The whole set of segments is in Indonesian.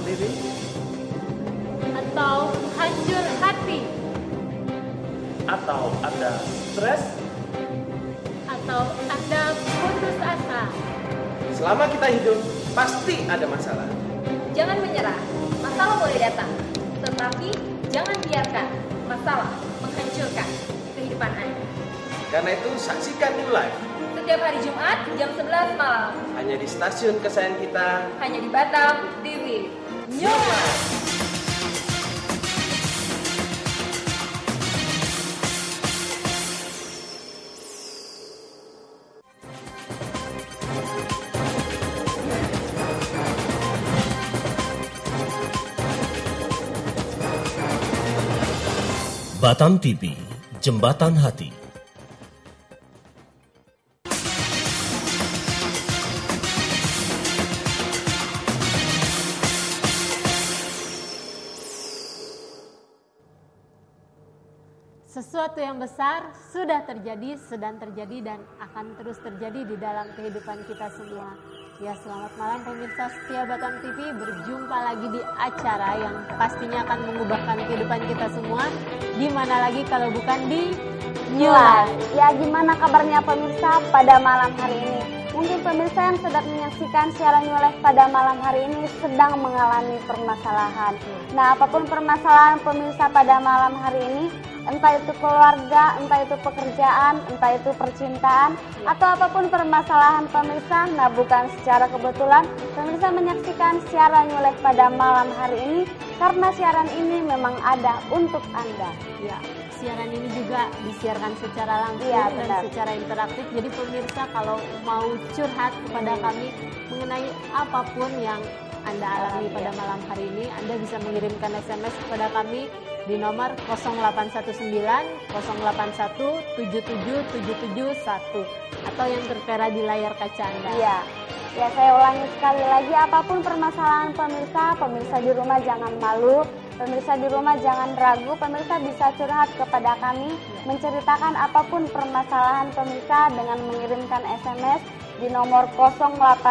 diri? Atau hancur hati? Atau Anda stres? Atau Anda putus asa? Selama kita hidup, pasti ada masalah. Jangan menyerah, masalah boleh datang, tetapi jangan biarkan masalah menghancurkan kehidupan Anda. Karena itu, saksikan New Life Setiap hari Jumat jam 11 malam, hanya di stasiun kesayangan kita, hanya di Batam TV. New Life. Batam TV, Jembatan Hati. Sesuatu yang besar sudah terjadi, sedang terjadi, dan akan terus terjadi di dalam kehidupan kita semua. Ya, selamat malam pemirsa setia Batam TV. Berjumpa lagi di acara yang pastinya akan mengubahkan kehidupan kita semua. Di mana lagi kalau bukan di New Life. Ya, gimana kabarnya pemirsa pada malam hari ini? Mungkin pemirsa yang sedang menyaksikan siaran New Life pada malam hari ini sedang mengalami permasalahan. Nah, apapun permasalahan pemirsa pada malam hari ini, entah itu keluarga, entah itu pekerjaan, entah itu percintaan, atau apapun permasalahan pemirsa, nah bukan secara kebetulan pemirsa menyaksikan siaran New Life pada malam hari ini, karena siaran ini memang ada untuk Anda. Ya, siaran ini juga disiarkan secara langsung dan secara interaktif. Jadi pemirsa kalau mau curhat kepada kami mengenai apapun yang Anda alami pada malam hari ini, Anda bisa mengirimkan SMS kepada kami di nomor 0819 081 77771 atau yang tertera di layar kaca Anda. Iya. Ya, saya ulangi sekali lagi, apapun permasalahan pemirsa di rumah jangan malu, pemirsa di rumah jangan ragu, pemirsa bisa curhat kepada kami, menceritakan apapun permasalahan pemirsa dengan mengirimkan SMS di nomor 0819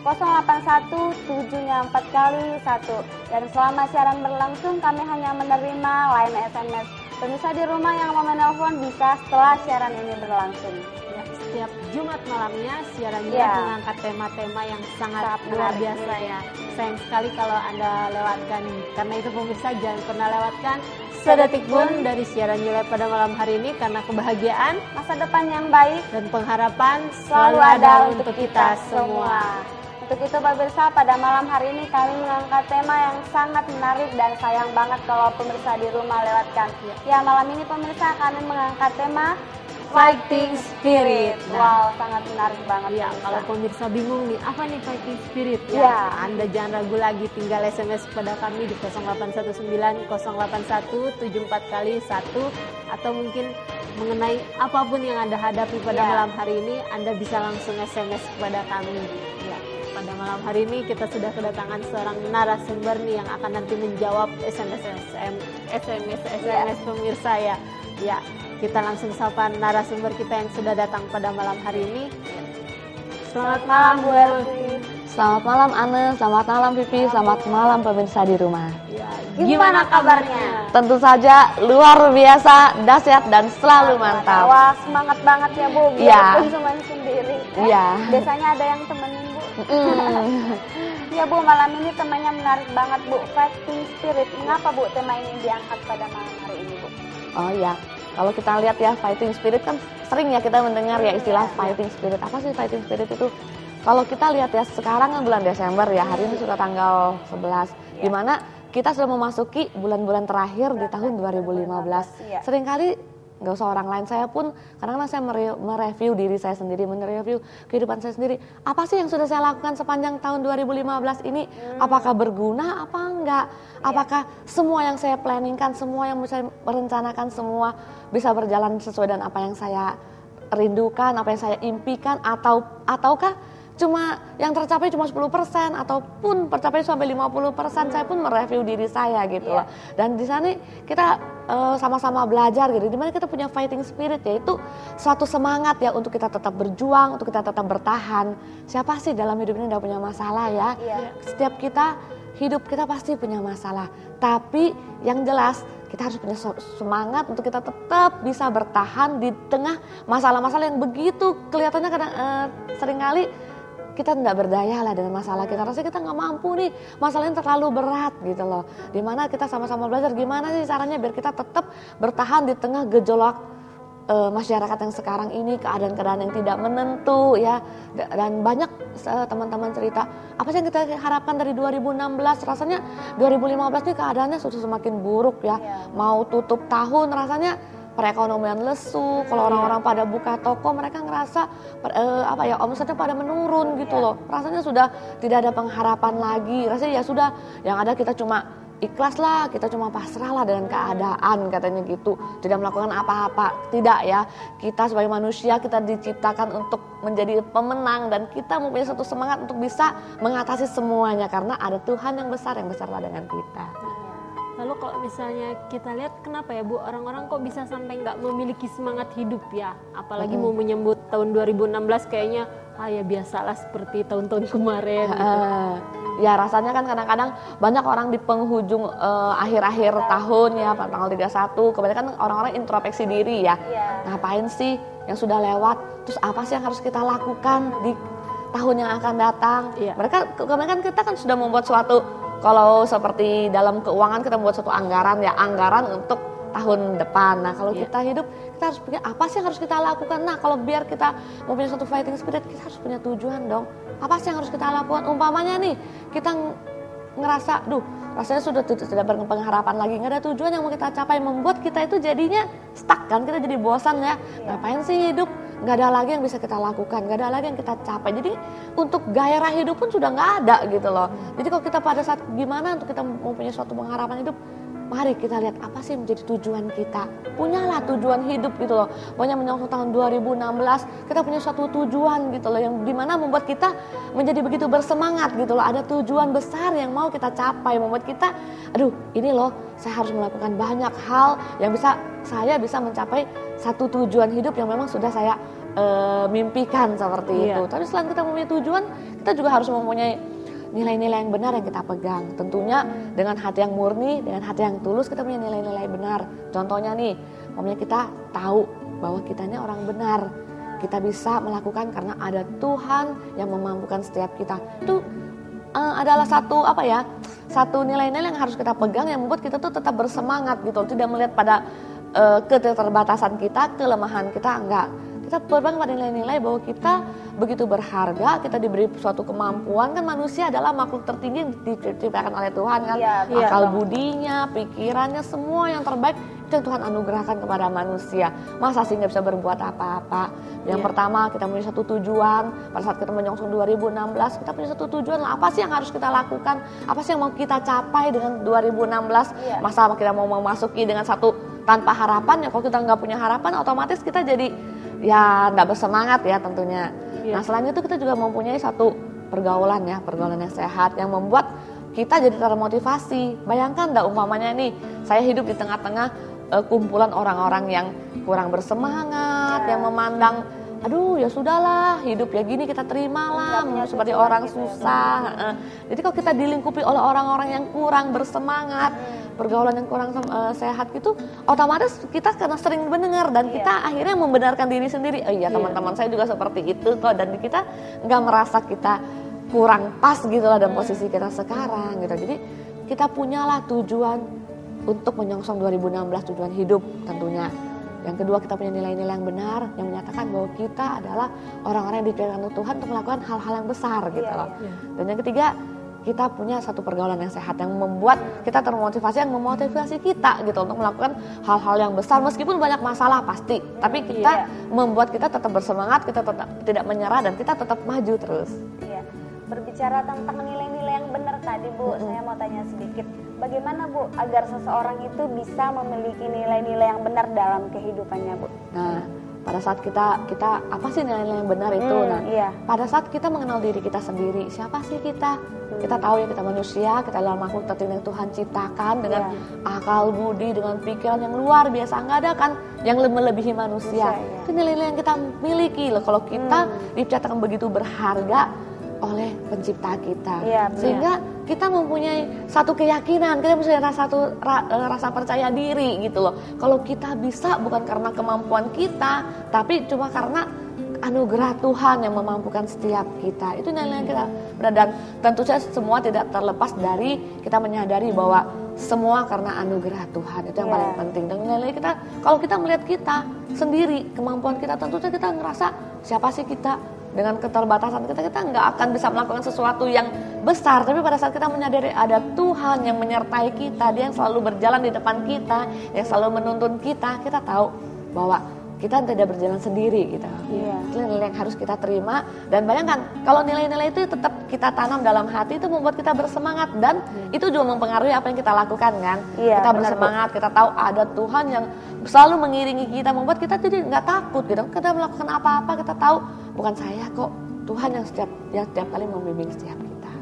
081 7-nya 4 kali 1. Dan selama siaran berlangsung kami hanya menerima line SMS. Pemirsa di rumah yang mau menelpon bisa setelah siaran ini berlangsung. Ya, setiap Jumat malamnya siaran mengangkat tema-tema yang sangat luar biasa ya. Sayang sekali kalau Anda lewatkan. Karena itu pemirsa jangan pernah lewatkan sedetik pun dari siaran New Life pada malam hari ini, karena kebahagiaan, masa depan yang baik, dan pengharapan selalu ada untuk kita semua. Untuk itu pemirsa, pada malam hari ini kami mengangkat tema yang sangat menarik dan sayang banget kalau pemirsa di rumah lewatkan. Ya, malam ini pemirsa kami mengangkat tema Fighting Spirit. Wow, sangat menarik banget. Ya, kalau pemirsa bingung nih, apa nih Fighting Spirit? Ya, Anda jangan ragu lagi, tinggal SMS kepada kami di 0819 081 74 kali 1, atau mungkin mengenai apapun yang Anda hadapi pada malam hari ini, Anda bisa langsung SMS kepada kami. Ya, pada malam hari ini kita sudah kedatangan seorang narasumber nih yang akan nanti menjawab SMS pemirsa ya. Ya, kita langsung sapa narasumber kita yang sudah datang pada malam hari ini. Selamat malam Bu Erti. Selamat malam Anne, selamat malam Pipi, selamat malam pemirsa di rumah. Ya, gimana kabarnya? Tentu saja luar biasa, dahsyat dan selalu mantap. Wah, semangat banget ya Bu, biarpun cuma sendiri. Iya. Biasanya ada yang temenin Bu. Ya Bu, malam ini temanya menarik banget Bu, Fighting Spirit. Mengapa Bu tema ini diangkat pada malam hari ini Bu? Oh ya, kalau kita lihat ya Fighting Spirit kan sering ya kita mendengar ya istilah Fighting Spirit. Apa sih Fighting Spirit itu? Kalau kita lihat ya sekarang kan bulan Desember ya, hari ini sudah tanggal 11, di mana kita sudah memasuki bulan-bulan terakhir di tahun 2015. Seringkali nggak usah orang lain, saya pun kadang-kadang saya mereview diri saya sendiri, mereview kehidupan saya sendiri. Apa sih yang sudah saya lakukan sepanjang tahun 2015 ini? Apakah berguna apa enggak? Apakah semua yang saya planningkan, semua yang saya merencanakan, semua bisa berjalan sesuai dengan apa yang saya rindukan, apa yang saya impikan, ataukah cuma yang tercapai cuma 10% ataupun tercapai sampai 50%? Saya pun mereview diri saya gitu loh. Dan di sana kita sama-sama belajar gitu, dimana kita punya fighting spirit, yaitu suatu semangat ya untuk kita tetap berjuang, untuk kita tetap bertahan. Siapa sih dalam hidup ini tidak punya masalah ya? Setiap kita hidup kita pasti punya masalah. Tapi yang jelas kita harus punya semangat untuk kita tetap bisa bertahan di tengah masalah-masalah yang begitu kelihatannya kadang seringkali kita tidak berdaya lah dengan masalah kita. Rasanya kita nggak mampu nih, masalahnya terlalu berat gitu loh. Dimana kita sama-sama belajar gimana sih caranya biar kita tetap bertahan di tengah gejolak masyarakat yang sekarang ini, keadaan-keadaan yang tidak menentu ya. Dan banyak teman-teman cerita, apa sih yang kita harapkan dari 2016, rasanya 2015 ini keadaannya sudah semakin buruk ya. Mau tutup tahun rasanya perekonomian lesu, kalau orang-orang pada buka toko mereka ngerasa omsetnya pada menurun gitu loh. Rasanya sudah tidak ada pengharapan lagi. Rasanya ya sudah, yang ada kita cuma ikhlas lah, kita cuma pasrah lah dengan keadaan katanya gitu. Tidak melakukan apa-apa. Tidak ya, kita sebagai manusia kita diciptakan untuk menjadi pemenang dan kita mempunyai satu semangat untuk bisa mengatasi semuanya karena ada Tuhan yang besar lah dengan kita. Lalu kalau misalnya kita lihat kenapa ya Bu, orang-orang kok bisa sampai nggak memiliki semangat hidup ya, apalagi mau menyambut tahun 2016 kayaknya ya biasalah seperti tahun-tahun kemarin gitu. Ya rasanya kan kadang-kadang banyak orang di penghujung akhir-akhir tahun ya, tanggal 31 kebanyakan orang-orang introspeksi diri ya. Ngapain sih yang sudah lewat, terus apa sih yang harus kita lakukan di tahun yang akan datang. Mereka kebanyakan kita kan sudah membuat suatu, kalau seperti dalam keuangan kita membuat suatu anggaran untuk tahun depan. Nah kalau kita hidup, kita harus pikir apa sih yang harus kita lakukan. Nah kalau biar kita mempunyai suatu fighting spirit, kita harus punya tujuan dong. Apa sih yang harus kita lakukan? Umpamanya nih, kita ngerasa, rasanya sudah tidak berpengharapan lagi, nggak ada tujuan yang mau kita capai, membuat kita itu jadinya stuck kan, kita jadi bosan ya. Ngapain sih hidup? Nggak ada lagi yang bisa kita lakukan, nggak ada lagi yang kita capai. Jadi untuk gairah hidup pun sudah nggak ada gitu loh. Jadi kalau kita pada saat gimana untuk kita mempunyai suatu pengharapan hidup, mari kita lihat apa sih menjadi tujuan kita. Punyalah tujuan hidup gitu loh. Pokoknya menyongsong tahun 2016 kita punya suatu tujuan gitu loh, yang dimana membuat kita menjadi begitu bersemangat gitu loh. Ada tujuan besar yang mau kita capai, membuat kita ini loh saya harus melakukan banyak hal yang saya bisa mencapai satu tujuan hidup yang memang sudah saya mimpikan seperti itu. Tapi selain kita mempunyai tujuan, kita juga harus mempunyai nilai-nilai yang benar yang kita pegang. Tentunya dengan hati yang murni, dengan hati yang tulus kita punya nilai-nilai benar. Contohnya nih, kita tahu bahwa kita ini orang benar. Kita bisa melakukan karena ada Tuhan yang memampukan setiap kita. Itu adalah satu nilai-nilai yang harus kita pegang yang membuat kita tuh tetap bersemangat gitu. Tidak melihat pada keterbatasan kita, kelemahan kita, enggak. Kita berpegang pada nilai-nilai bahwa kita begitu berharga, kita diberi suatu kemampuan. Kan manusia adalah makhluk tertinggi yang diciptakan oleh Tuhan kan. Akal budinya, pikirannya, semua yang terbaik itu yang Tuhan anugerahkan kepada manusia. Masa sih nggak bisa berbuat apa-apa? Yang pertama kita punya satu tujuan. Pada saat kita menyongsong 2016 kita punya satu tujuan lah. Apa sih yang harus kita lakukan? Apa sih yang mau kita capai dengan 2016? Masa kita mau memasuki dengan satu tanpa harapan ya? Kalau kita nggak punya harapan otomatis kita jadi nggak bersemangat ya tentunya. Nah selain itu kita juga mempunyai satu pergaulan yang sehat yang membuat kita jadi termotivasi. Bayangkan umpamanya nih saya hidup di tengah-tengah kumpulan orang-orang yang kurang bersemangat, yang memandang ya sudahlah hidup ya gini kita terimalah seperti orang susah. Jadi kalau kita dilingkupi oleh orang-orang yang kurang bersemangat, pergaulan yang kurang sehat gitu, otomatis kita karena sering mendengar dan kita akhirnya membenarkan diri sendiri. Teman-teman saya juga seperti itu kok, dan kita nggak merasa kita kurang pas gitu lah dalam posisi kita sekarang gitu. Jadi kita punyalah tujuan untuk menyongsong 2016, tujuan hidup tentunya. Yang kedua kita punya nilai-nilai yang benar yang menyatakan bahwa kita adalah orang-orang yang diciptakan Tuhan untuk melakukan hal-hal yang besar gitu loh. Dan yang ketiga kita punya satu pergaulan yang sehat yang membuat kita termotivasi, yang memotivasi kita gitu untuk melakukan hal-hal yang besar meskipun banyak masalah pasti, tapi kita membuat kita tetap bersemangat, kita tetap tidak menyerah dan kita tetap maju terus. Berbicara tentang nilai-nilai yang benar tadi Bu, saya mau tanya sedikit. Bagaimana Bu agar seseorang itu bisa memiliki nilai-nilai yang benar dalam kehidupannya Bu? Nah, pada saat kita apa sih nilai-nilai yang benar itu? Pada saat kita mengenal diri kita sendiri, siapa sih kita? Kita tahu ya kita manusia, kita adalah makhluk tertinggi yang Tuhan ciptakan dengan akal budi, dengan pikiran yang luar biasa. Nggak ada kan yang melebihi manusia. Itu nilai-nilai yang kita miliki loh. Kalau kita diciptakan begitu berharga oleh pencipta kita, sehingga kita mempunyai satu keyakinan, kita punya rasa percaya diri gitu loh. Kalau kita bisa bukan karena kemampuan kita, tapi cuma karena anugerah Tuhan yang memampukan setiap kita. Itu nilai yang kita dan tentu saja semua tidak terlepas dari kita menyadari bahwa semua karena anugerah Tuhan. Itu yang paling penting. Dan nilai kita, kalau kita melihat kita sendiri, kemampuan kita, tentu saja kita ngerasa siapa sih kita. Dengan keterbatasan kita nggak akan bisa melakukan sesuatu yang besar. Tapi pada saat kita menyadari ada Tuhan yang menyertai kita, Dia yang selalu berjalan di depan kita, yang selalu menuntun kita, kita tahu bahwa kita tidak berjalan sendiri gitu. Itu nilai yang harus kita terima. Dan bayangkan kalau nilai-nilai itu tetap kita tanam dalam hati, itu membuat kita bersemangat. Dan itu juga mempengaruhi apa yang kita lakukan kan. Kita bersemangat, kita tahu ada Tuhan yang selalu mengiringi kita, membuat kita jadi nggak takut gitu. Kita melakukan apa-apa kita tahu bukan saya kok, Tuhan yang setiap kali membimbing setiap kita.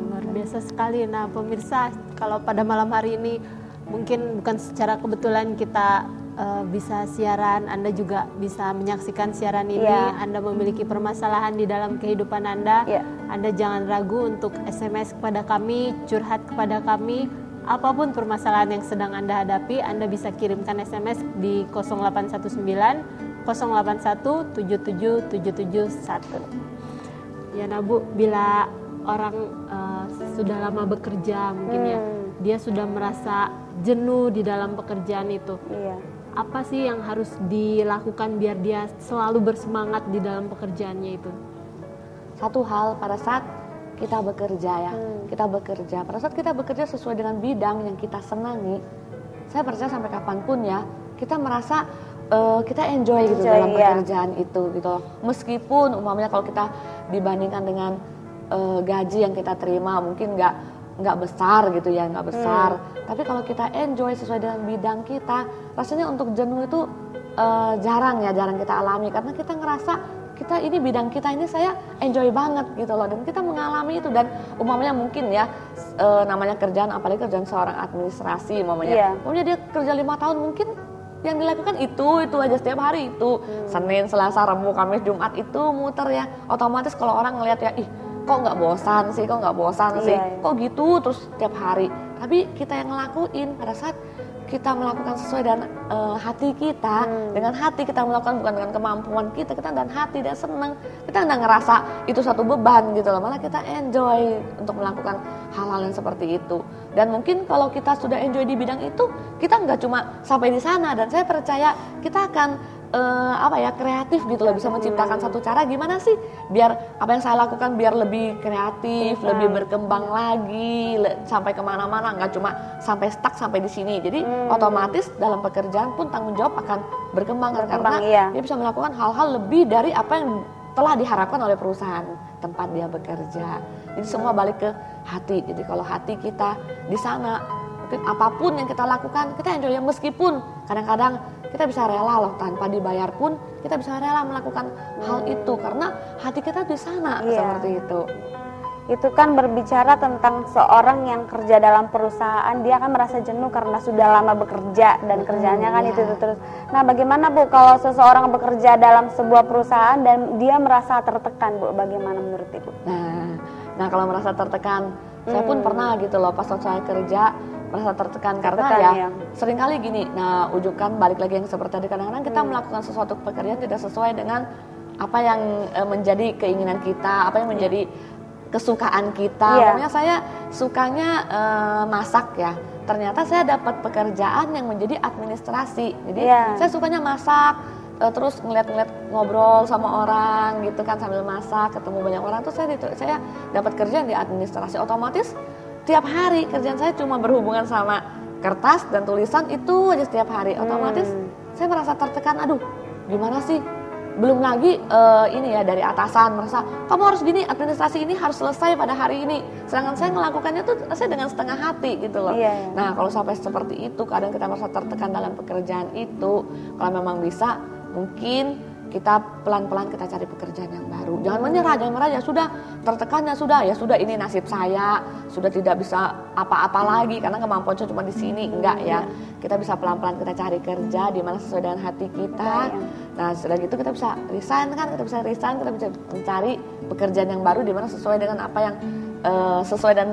Luar biasa sekali. Nah pemirsa, kalau pada malam hari ini mungkin bukan secara kebetulan kita bisa siaran, Anda juga bisa menyaksikan siaran ini. Anda memiliki permasalahan di dalam kehidupan Anda, Anda jangan ragu untuk SMS kepada kami, curhat kepada kami. Apapun permasalahan yang sedang Anda hadapi, Anda bisa kirimkan SMS di 0819 081 77771. Ya nah Bu, bila orang sudah lama bekerja mungkin ya, dia sudah merasa jenuh di dalam pekerjaan itu. Apa sih yang harus dilakukan biar dia selalu bersemangat di dalam pekerjaannya itu? Satu hal, pada saat kita bekerja ya, pada saat kita bekerja sesuai dengan bidang yang kita senangi, saya percaya sampai kapanpun ya, kita merasa kita enjoy gitu dalam pekerjaan itu gitu loh. Meskipun umpamanya kalau kita dibandingkan dengan gaji yang kita terima mungkin nggak besar gitu ya, nggak besar. Tapi kalau kita enjoy sesuai dengan bidang kita, rasanya untuk jenuh itu jarang kita alami, karena kita ngerasa kita ini bidang kita ini saya enjoy banget gitu loh, dan kita mengalami itu. Dan umpamanya mungkin ya namanya kerjaan, apalagi kerjaan seorang administrasi umpamanya dia kerja 5 tahun, mungkin yang dilakukan itu aja setiap hari itu, Senin, Selasa, Rabu, Kamis, Jumat itu muter ya. Otomatis kalau orang ngelihat ya, ih kok nggak bosan sih, kok gitu terus setiap hari. Tapi kita yang ngelakuin pada saat kita melakukan sesuai dengan hati kita, dengan hati kita melakukan, bukan dengan kemampuan kita dan hati dan senang, kita nggak ngerasa itu satu beban gitu loh, malah kita enjoy untuk melakukan hal-hal yang seperti itu. Dan mungkin kalau kita sudah enjoy di bidang itu, kita nggak cuma sampai di sana, dan saya percaya kita akan kreatif gitu loh, bisa menciptakan satu cara gimana sih biar apa yang saya lakukan biar lebih kreatif, lebih berkembang lagi sampai kemana-mana, nggak cuma sampai stuck sampai di sini. Jadi otomatis dalam pekerjaan pun tanggung jawab akan berkembang karena dia bisa melakukan hal-hal lebih dari apa yang telah diharapkan oleh perusahaan tempat dia bekerja. Jadi semua balik ke hati. Jadi kalau hati kita di sana, mungkin apapun yang kita lakukan kita enjoy, meskipun kadang-kadang kita bisa rela loh tanpa dibayar pun kita bisa rela melakukan hal itu karena hati kita di sana seperti itu. Itu kan berbicara tentang seorang yang kerja dalam perusahaan, dia akan merasa jenuh karena sudah lama bekerja dan kerjaannya kan itu terus. Nah, bagaimana Bu kalau seseorang bekerja dalam sebuah perusahaan dan dia merasa tertekan, Bu? Bagaimana menurut Ibu? Nah kalau merasa tertekan, saya pun pernah gitu loh pas saya kerja merasa tertekan karena ya seringkali gini. Nah, ujungkan balik lagi yang seperti tadi, kadang-kadang kita melakukan sesuatu pekerjaan tidak sesuai dengan apa yang menjadi keinginan kita, apa yang menjadi kesukaan kita. Pokoknya saya sukanya masak ya. Ternyata saya dapat pekerjaan yang menjadi administrasi. Jadi saya sukanya masak, terus ngeliat-ngeliat ngobrol sama orang gitu kan sambil masak, ketemu banyak orang. Terus saya dapat kerjaan di administrasi. Otomatis tiap hari kerjaan saya cuma berhubungan sama kertas dan tulisan itu aja setiap hari. Otomatis saya merasa tertekan. Aduh, gimana sih? Belum lagi ini ya dari atasan merasa kamu harus gini, administrasi ini harus selesai pada hari ini. Sedangkan saya melakukannya tuh saya dengan setengah hati gitu loh. Nah, kalau sampai seperti itu kadang kita merasa tertekan dalam pekerjaan itu. Kalau memang bisa, mungkin kita pelan-pelan kita cari pekerjaan yang baru. Jangan menyerah, ya sudah tertekan ya sudah ini nasib saya, sudah tidak bisa apa-apa lagi karena kemampuan saya cuma di sini. Enggak ya. Kita bisa pelan-pelan kita cari kerja di mana sesuai dengan hati kita. Nah, setelah gitu kita bisa resign, kita bisa mencari pekerjaan yang baru di mana sesuai dengan apa yang sesuai dan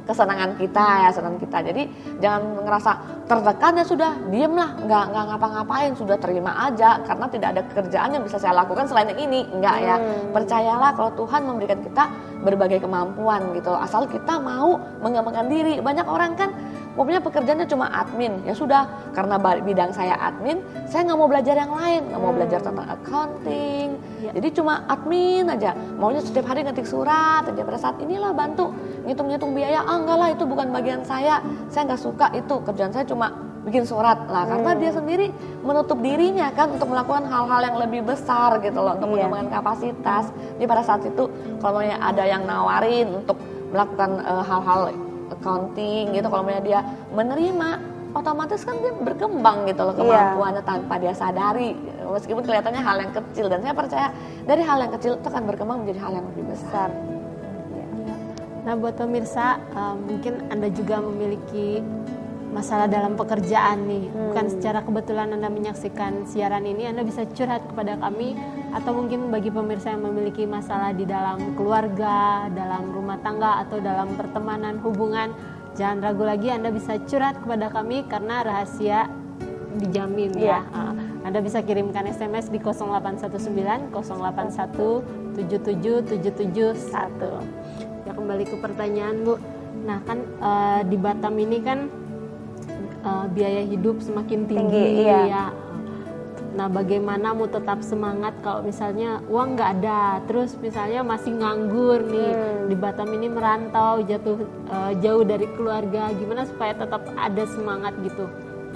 kesenangan kita ya, senang kita. Jadi jangan ngerasa tertekan, ya sudah diem lah, nggak ngapa-ngapain, sudah terima aja karena tidak ada kerjaan yang bisa saya lakukan selain yang ini. Enggak ya, percayalah kalau Tuhan memberikan kita berbagai kemampuan gitu, asal kita mau mengembangkan diri. Banyak orang kan pokoknya pekerjaannya cuma admin, ya sudah karena bidang saya admin, saya nggak mau belajar yang lain, nggak mau belajar tentang accounting, jadi cuma admin aja, maunya setiap hari ngetik surat aja. Pada saat inilah bantu ngitung-ngitung biaya, enggak lah itu bukan bagian saya nggak suka itu, kerjaan saya cuma bikin surat lah, karena dia sendiri menutup dirinya kan untuk melakukan hal-hal yang lebih besar gitu loh, untuk mengembangkan kapasitas. Jadi pada saat itu kalau ada yang nawarin untuk melakukan hal-hal accounting gitu, kalau dia menerima, otomatis kan dia berkembang gitu loh kemampuannya tanpa dia sadari, meskipun kelihatannya hal yang kecil. Dan saya percaya dari hal yang kecil itu akan berkembang menjadi hal yang lebih besar. Nah buat pemirsa, mungkin Anda juga memiliki masalah dalam pekerjaan nih, bukan secara kebetulan Anda menyaksikan siaran ini, Anda bisa curhat kepada kami. Atau mungkin bagi pemirsa yang memiliki masalah di dalam keluarga, dalam rumah tangga, atau dalam pertemanan, hubungan, jangan ragu lagi, Anda bisa curhat kepada kami karena rahasia dijamin ya. Anda bisa kirimkan SMS di 0819 081 77771. Ya, kembali ke pertanyaan Bu. Nah kan di Batam ini kan biaya hidup semakin tinggi ya. Nah bagaimana mau tetap semangat kalau misalnya uang nggak ada, terus misalnya masih nganggur nih di Batam ini, merantau jauh dari keluarga, gimana supaya tetap ada semangat gitu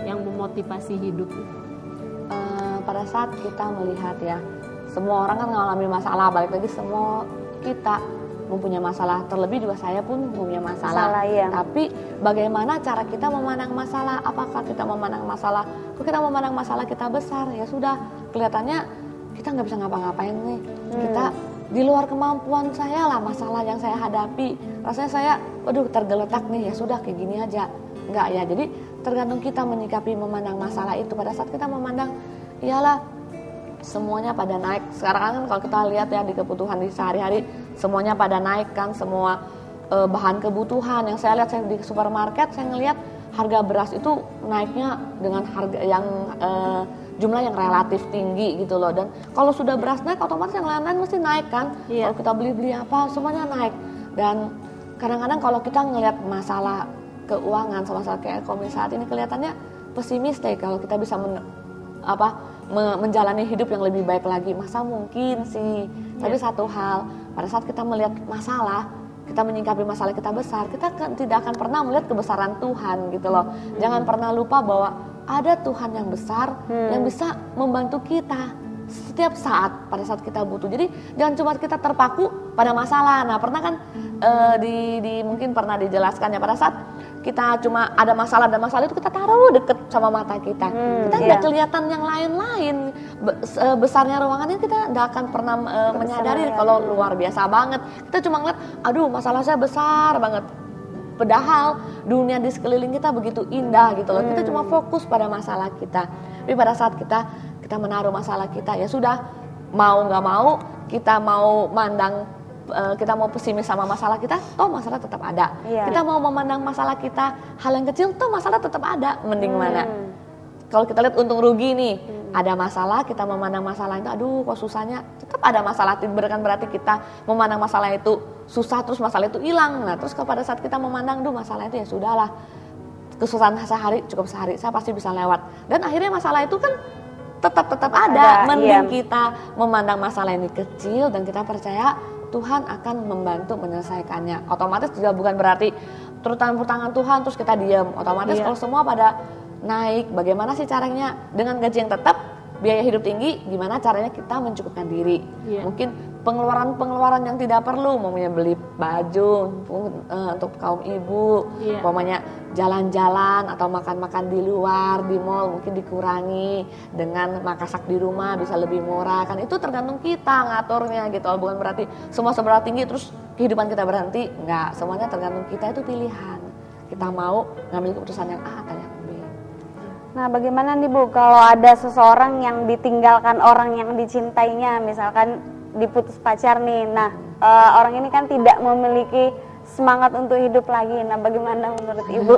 yang memotivasi hidup? Pada saat kita melihat ya, semua orang kan mengalami masalah, balik lagi semua kita mempunyai masalah, terlebih juga saya pun punya masalah ya. Tapi bagaimana cara kita memandang masalah? Apakah kita memandang masalah, kalau kita memandang masalah kita besar, ya sudah kelihatannya kita nggak bisa ngapa-ngapain nih, kita di luar kemampuan saya lah masalah yang saya hadapi, rasanya saya tergeletak nih, ya sudah kayak gini aja. Enggak ya, jadi tergantung kita menyikapi memandang masalah itu. Pada saat kita memandang, iyalah semuanya pada naik. Sekarang kan kalau kita lihat ya di kebutuhan di sehari-hari, semuanya pada naik kan, semua bahan kebutuhan. Yang saya lihat, saya di supermarket, saya ngelihat harga beras itu naiknya dengan harga yang jumlah yang relatif tinggi gitu loh. Dan kalau sudah beras naik, otomatis yang lain-lain mesti naik kan. Kalau kita beli-beli apa, semuanya naik. Dan kadang-kadang kalau kita ngelihat masalah keuangan, masalah kayak ekonomi saat ini, kelihatannya pesimis deh kalau kita bisa menjalani hidup yang lebih baik lagi. Masa mungkin sih. Tapi satu hal, pada saat kita melihat masalah, kita menyikapi masalah kita besar, kita tidak akan pernah melihat kebesaran Tuhan gitu loh. Jangan pernah lupa bahwa ada Tuhan yang besar yang bisa membantu kita setiap saat pada saat kita butuh. Jadi jangan cuma kita terpaku pada masalah. Nah pernah kan mungkin pernah dijelaskan ya, pada saat kita cuma ada masalah dan masalah itu kita taruh deket sama mata kita, kita nggak kelihatan yang lain-lain, besarnya ruangan ini kita nggak akan pernah menyadari kalau luar biasa banget. Kita cuma ngeliat, aduh masalah saya besar banget, padahal dunia di sekeliling kita begitu indah gitu loh. Kita cuma fokus pada masalah kita. Tapi pada saat kita menaruh masalah kita, ya sudah, mau nggak mau kita mau kita mau pesimis sama masalah kita, toh masalah tetap ada. Kita mau memandang masalah kita hal yang kecil, toh masalah tetap ada. Mending mana? Kalau kita lihat untung rugi nih, ada masalah, kita memandang masalah itu, aduh kok susahnya, tetap ada masalah. Bukan berarti kita memandang masalah itu susah terus masalah itu hilang. Nah terus pada saat kita memandang, masalah itu ya sudahlah, kesusahan sehari cukup sehari, saya pasti bisa lewat. Dan akhirnya masalah itu kan tetap ada. Mending kita memandang masalah ini kecil dan kita percaya Tuhan akan membantu menyelesaikannya. Otomatis juga bukan berarti terutama tangan Tuhan terus kita diam. Otomatis kalau semua pada naik, bagaimana sih caranya dengan gaji yang tetap, biaya hidup tinggi, gimana caranya kita mencukupkan diri. Mungkin pengeluaran yang tidak perlu, umpamanya beli baju untuk kaum ibu, umpamanya jalan-jalan atau makan-makan di luar, di mall mungkin dikurangi, dengan masak di rumah bisa lebih murah. Kan itu tergantung kita ngaturnya gitu. Bukan berarti semua seberapa tinggi terus kehidupan kita berhenti. Enggak, semuanya tergantung kita, itu pilihan. Kita mau ngambil keputusan yang A atau yang B. Nah, bagaimana nih Bu kalau ada seseorang yang ditinggalkan orang yang dicintainya, misalkan diputus pacar nih. Nah, orang ini kan tidak memiliki semangat untuk hidup lagi. Nah, bagaimana menurut Ibu?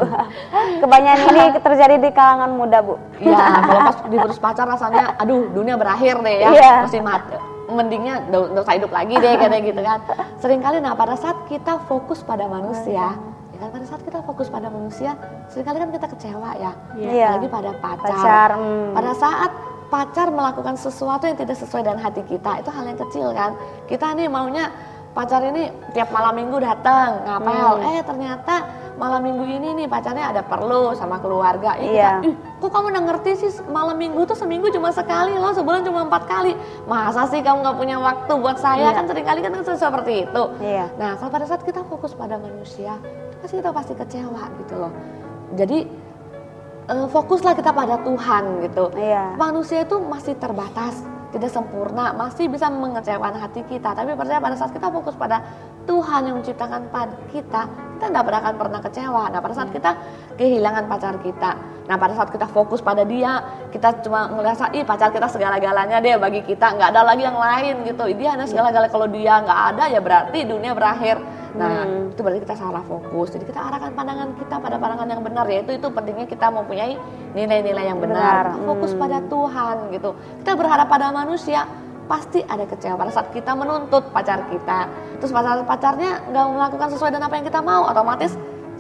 Kebanyakan ini terjadi di kalangan muda, Bu. Iya, kalau pas diputus pacar rasanya, aduh dunia berakhir deh ya, Iya. mesti mati. Mendingnya nggak usah hidup lagi deh, kayak gitu kan. Seringkali, nah pada saat kita fokus pada manusia, ya kan, pada saat kita fokus pada manusia, seringkali kan kita kecewa ya, Iya. apalagi pada pacar. Pacar, Pada saat pacar melakukan sesuatu yang tidak sesuai dengan hati kita, itu hal yang kecil kan. Kita nih maunya pacar ini tiap malam minggu datang ngapel, ternyata malam minggu ini nih pacarnya ada perlu sama keluarga. Iya. Kita, kok kamu udah ngerti sih malam minggu tuh seminggu cuma sekali loh, sebulan cuma 4 kali. Masa sih kamu nggak punya waktu buat saya? Kan seringkali kan seperti itu. Iya. Nah, kalau pada saat kita fokus pada manusia, pasti kita pasti kecewa gitu loh. Jadi fokuslah kita pada Tuhan gitu. Iya. Manusia itu masih terbatas, tidak sempurna, masih bisa mengecewakan hati kita. Tapi percaya pada saat kita fokus pada Tuhan yang menciptakan kita tidak akan pernah kecewa. Nah, pada saat kita kehilangan pacar kita, nah pada saat kita fokus pada dia, kita cuma ngerasa, pacar kita segala-galanya deh bagi kita, nggak ada lagi yang lain gitu. Dia hanya segala-galanya, kalau dia nggak ada ya berarti dunia berakhir. Nah, itu berarti kita salah fokus. Jadi kita arahkan pandangan kita pada pandangan yang benar, yaitu itu pentingnya kita mempunyai nilai-nilai yang benar. Fokus pada Tuhan gitu. Kita berharap pada manusia, pasti ada kecewa pada saat kita menuntut pacar kita. Terus pacarnya nggak melakukan sesuai dengan apa yang kita mau, otomatis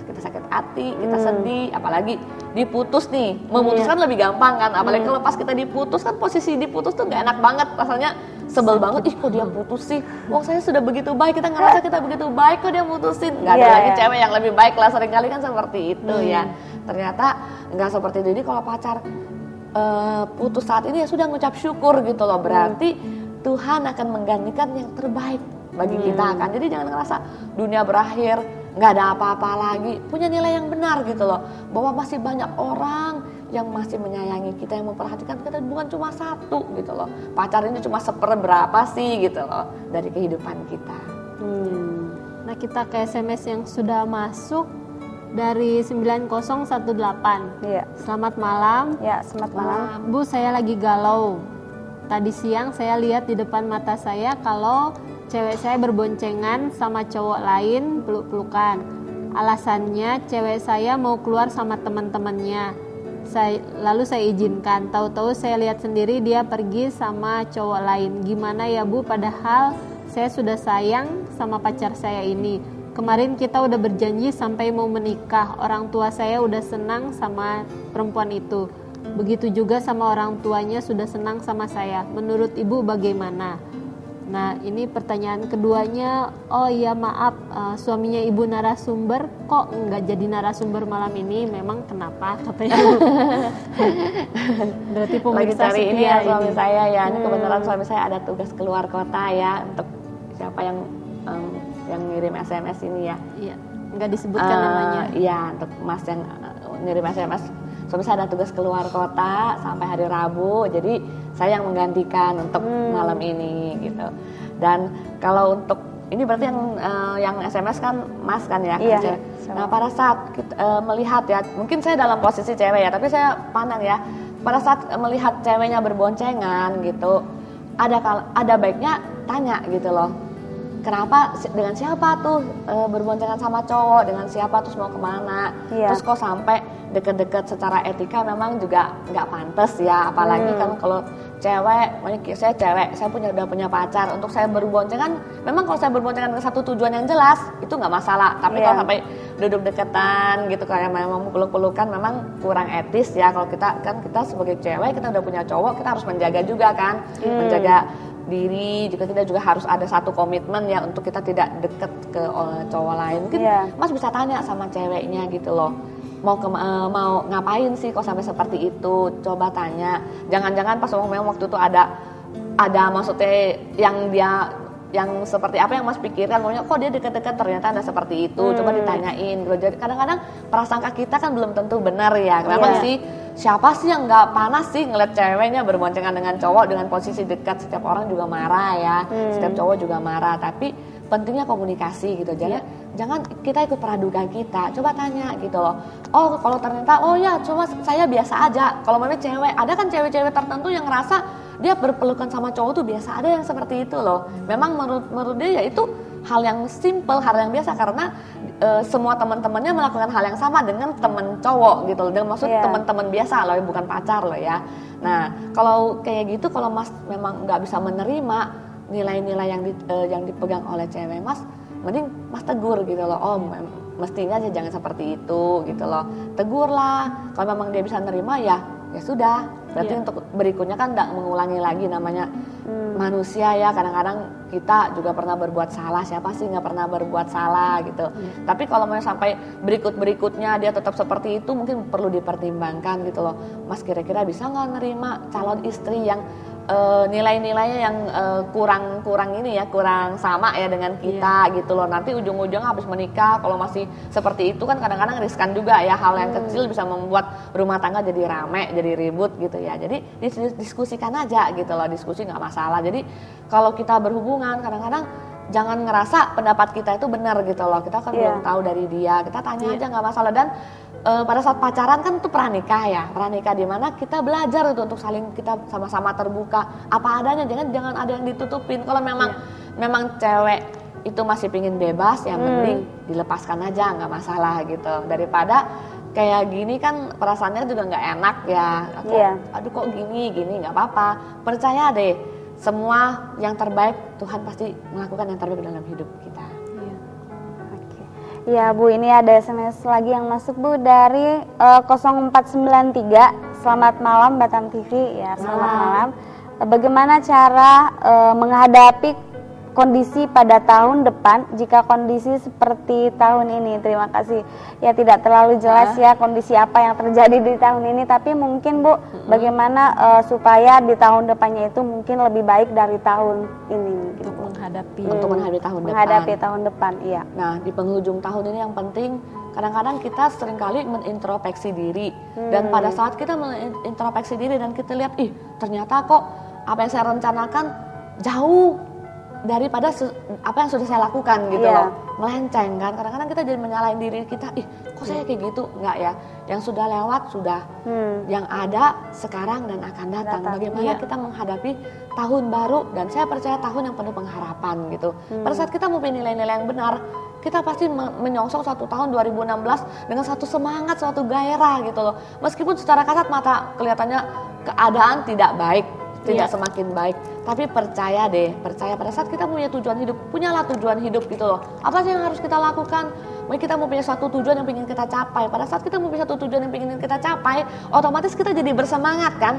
kita sakit hati, kita sedih, apalagi diputus nih. Memutuskan lebih gampang kan, apalagi kalau pas kita diputus kan posisi diputus tuh nggak enak banget, rasanya sebel banget. Kok dia putus sih? Wong saya sudah begitu baik, kita ngerasa kita begitu baik, kok dia putusin? Nggak ada lagi cewek yang lebih baik lah, seringkali kan seperti itu ya. Ternyata nggak seperti itu. Jadi kalau pacar putus saat ini ya sudah ngucap syukur gitu loh, berarti Tuhan akan menggantikan yang terbaik bagi kita kan. Jadi jangan ngerasa dunia berakhir, nggak ada apa-apa lagi. Punya nilai yang benar gitu loh, bahwa masih banyak orang yang masih menyayangi kita, yang memperhatikan kita, bukan cuma satu gitu loh. Pacar ini cuma seperberapa sih gitu loh dari kehidupan kita. Nah, kita ke SMS yang sudah masuk dari 9018. Iya. Selamat malam. Ya, selamat malam. Bu, saya lagi galau. Tadi siang saya lihat di depan mata saya kalau cewek saya berboncengan sama cowok lain, peluk-pelukan. Alasannya cewek saya mau keluar sama teman-temannya. Lalu saya izinkan. Tahu-tahu saya lihat sendiri dia pergi sama cowok lain. Gimana ya Bu? Padahal saya sudah sayang sama pacar saya ini. Kemarin kita udah berjanji sampai mau menikah. Orang tua saya udah senang sama perempuan itu. Begitu juga sama orang tuanya sudah senang sama saya. Menurut Ibu bagaimana? Nah, ini pertanyaan keduanya. Oh iya, maaf, suaminya Ibu narasumber kok nggak jadi narasumber malam ini? Memang kenapa katanya? Berarti Lagi pemirsa cari ini setia ya suami ini. saya ya. Ini kebetulan suami saya ada tugas keluar kota ya, untuk siapa yang ngirim SMS ini ya. Iya, nggak disebutkan namanya. Iya, untuk Mas yang ngirim SMS. Suami saya ada tugas keluar kota sampai hari Rabu, jadi saya yang menggantikan untuk malam ini gitu. Dan kalau untuk ini berarti yang SMS kan Mas kan ya? Iya. Nah, pada saat kita, melihat ya, mungkin saya dalam posisi cewek ya, tapi saya pandang ya, pada saat melihat ceweknya berboncengan gitu, ada baiknya tanya gitu loh. Kenapa, dengan siapa tuh berboncengan sama cowok, dengan siapa, terus mau kemana, terus kok sampai deket-deket secara etika memang juga nggak pantas ya, apalagi kan kalau cewek, saya cewek, saya udah punya pacar, untuk saya berboncengan, memang kalau saya berboncengan dengan satu tujuan yang jelas itu nggak masalah, tapi kalau sampai duduk deketan gitu kayak memang peluk-pelukan memang kurang etis ya. Kalau kita sebagai cewek, kita udah punya cowok, kita harus menjaga juga kan, menjaga diri juga, tidak juga harus ada satu komitmen ya untuk kita tidak deket ke cowok lain. Mungkin Mas bisa tanya sama ceweknya gitu loh, mau ngapain sih kok sampai seperti itu, coba tanya. Jangan-jangan pas memang waktu itu ada maksudnya yang seperti apa yang Mas pikirkan, maunya kok dia dekat-dekat ternyata ada seperti itu, coba ditanyain. Jadi kadang-kadang prasangka kita kan belum tentu benar ya. Kenapa sih? Siapa sih yang nggak panas sih ngeliat ceweknya berboncengan dengan cowok dengan posisi dekat? Setiap orang juga marah ya, setiap cowok juga marah. Tapi pentingnya komunikasi gitu. Jangan kita ikut praduga kita. Coba tanya gitu loh. Oh kalau ternyata cuma saya biasa aja. Kalau memang cewek, ada kan cewek-cewek tertentu yang ngerasa dia berpelukan sama cowok tuh biasa. Ada yang seperti itu loh. Memang menurut dia ya itu hal yang simple, hal yang biasa karena semua teman-temannya melakukan hal yang sama dengan teman cowok gitu loh. Dengan maksud teman-teman biasa loh, bukan pacar loh ya. Nah, kalau kayak gitu, kalau Mas memang nggak bisa menerima nilai-nilai yang dipegang oleh cewek Mas, mending Mas tegur gitu loh. Oh, mestinya aja jangan seperti itu gitu loh. Tegurlah. Kalau memang dia bisa nerima ya sudah. Berarti untuk berikutnya kan nggak mengulangi lagi, namanya manusia ya. Kadang-kadang kita juga pernah berbuat salah. Siapa sih nggak pernah berbuat salah gitu. Tapi kalau mau sampai berikutnya dia tetap seperti itu, mungkin perlu dipertimbangkan gitu loh. Mas kira-kira bisa nggak nerima calon istri yang nilai-nilainya yang kurang ini ya, kurang sama ya dengan kita gitu loh. Nanti ujung-ujungnya habis menikah kalau masih seperti itu kan kadang-kadang riskan juga ya. Hal yang kecil bisa membuat rumah tangga jadi rame, jadi ribut gitu ya. Jadi diskusikan aja gitu loh, diskusi nggak masalah. Jadi kalau kita berhubungan kadang-kadang jangan ngerasa pendapat kita itu benar gitu loh. Kita kan belum tahu dari dia, kita tanya aja nggak masalah. Dan pada saat pacaran kan itu pranikah ya, pranikah di mana kita belajar itu untuk saling, kita sama-sama terbuka apa adanya, jangan ada yang ditutupin. Kalau memang cewek itu masih pingin bebas ya mending dilepaskan aja, nggak masalah gitu, daripada kayak gini kan perasaannya juga nggak enak ya. Aduh kok gini nggak apa-apa, percaya deh semua yang terbaik Tuhan pasti melakukan yang terbaik dalam hidup kita. Ya Bu, ini ada SMS lagi yang masuk Bu dari 0493. Selamat malam Batam TV ya, selamat malam. Bagaimana cara menghadapi kondisi pada tahun depan jika kondisi seperti tahun ini? Terima kasih. Ya tidak terlalu jelas ya kondisi apa yang terjadi di tahun ini, tapi mungkin Bu bagaimana supaya di tahun depannya itu mungkin lebih baik dari tahun ini gitu. Untuk menghadapi tahun depan. Iya. Nah, di penghujung tahun ini yang penting kadang-kadang kita seringkali menintrospeksi diri. Dan pada saat kita menintrospeksi diri dan kita lihat, ternyata kok apa yang saya rencanakan jauh daripada apa yang sudah saya lakukan gitu loh, melenceng kan. Kadang-kadang kita jadi menyalahin diri kita, kok saya kayak gitu. Enggak ya, yang sudah lewat sudah, yang ada sekarang dan akan datang. Bagaimana kita menghadapi tahun baru, dan saya percaya tahun yang penuh pengharapan gitu. Pada saat kita mempunyai nilai-nilai yang benar, kita pasti menyongsong satu tahun 2016 dengan satu semangat, suatu gairah gitu loh. Meskipun secara kasat mata kelihatannya keadaan tidak baik, tidak semakin baik, tapi percaya pada saat kita punya tujuan hidup, punyalah tujuan hidup gitu loh. Apa sih yang harus kita lakukan? Mungkin kita mau punya satu tujuan yang ingin kita capai. Pada saat kita mau punya satu tujuan yang ingin kita capai, otomatis kita jadi bersemangat kan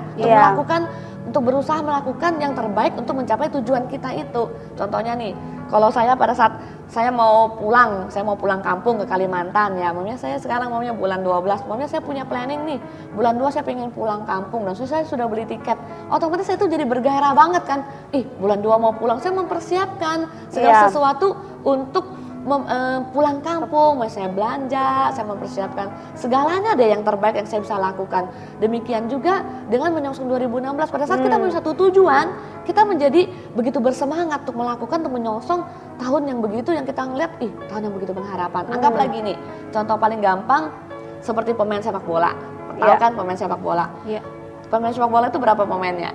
untuk berusaha melakukan yang terbaik untuk mencapai tujuan kita itu. Contohnya nih, kalau saya pada saat saya mau pulang kampung ke Kalimantan ya, maunya saya sekarang maunya bulan 12, maunya saya punya planning nih, bulan 2 saya pengen pulang kampung, dan saya sudah beli tiket, otomatis saya itu jadi bergairah banget kan, bulan 2 mau pulang, saya mempersiapkan segala sesuatu untuk pulang kampung, mau saya belanja, saya mempersiapkan segalanya deh yang terbaik yang saya bisa lakukan. Demikian juga dengan menyongsong 2016, pada saat kita punya satu tujuan, kita menjadi begitu bersemangat untuk melakukan, untuk menyongsong tahun yang begitu, yang kita ngeliat, tahun yang begitu pengharapan. Anggap lagi nih, contoh paling gampang seperti pemain sepak bola. Tahu kan pemain sepak bola? Pemain sepak bola itu berapa pemainnya?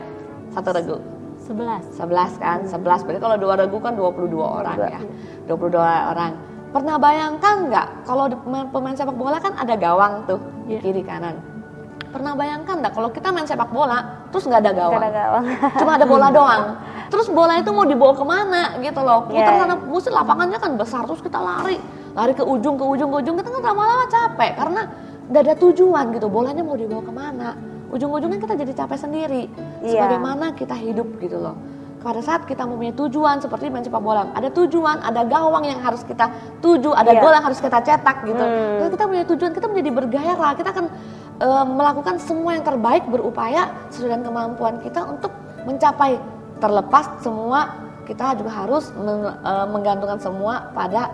Satu regu? 11 kan, 11. Berarti kalau 2 regu kan 22 orang ya. 22 orang. Pernah bayangkan nggak kalau pemain sepak bola kan ada gawang tuh di kiri kanan. Pernah bayangkan nggak kalau kita main sepak bola terus nggak ada gawang, cuma ada bola doang. Terus bola itu mau dibawa kemana gitu loh? Putar sana, musik lapangannya kan besar, terus kita lari ke ujung, kita kan lama-lama capek karena nggak ada tujuan gitu. Bolanya mau dibawa kemana? Ujung-ujungnya kita jadi capek sendiri. Sebagaimana kita hidup gitu loh. Pada saat kita mempunyai tujuan seperti main sepak bola, ada tujuan, ada gawang yang harus kita tuju, ada gol yang harus kita cetak gitu. Kalau kita punya tujuan, kita menjadi bergairah. Kita akan melakukan semua yang terbaik, berupaya sesuai dengan kemampuan kita untuk mencapai. Terlepas semua, kita juga harus menggantungkan semua pada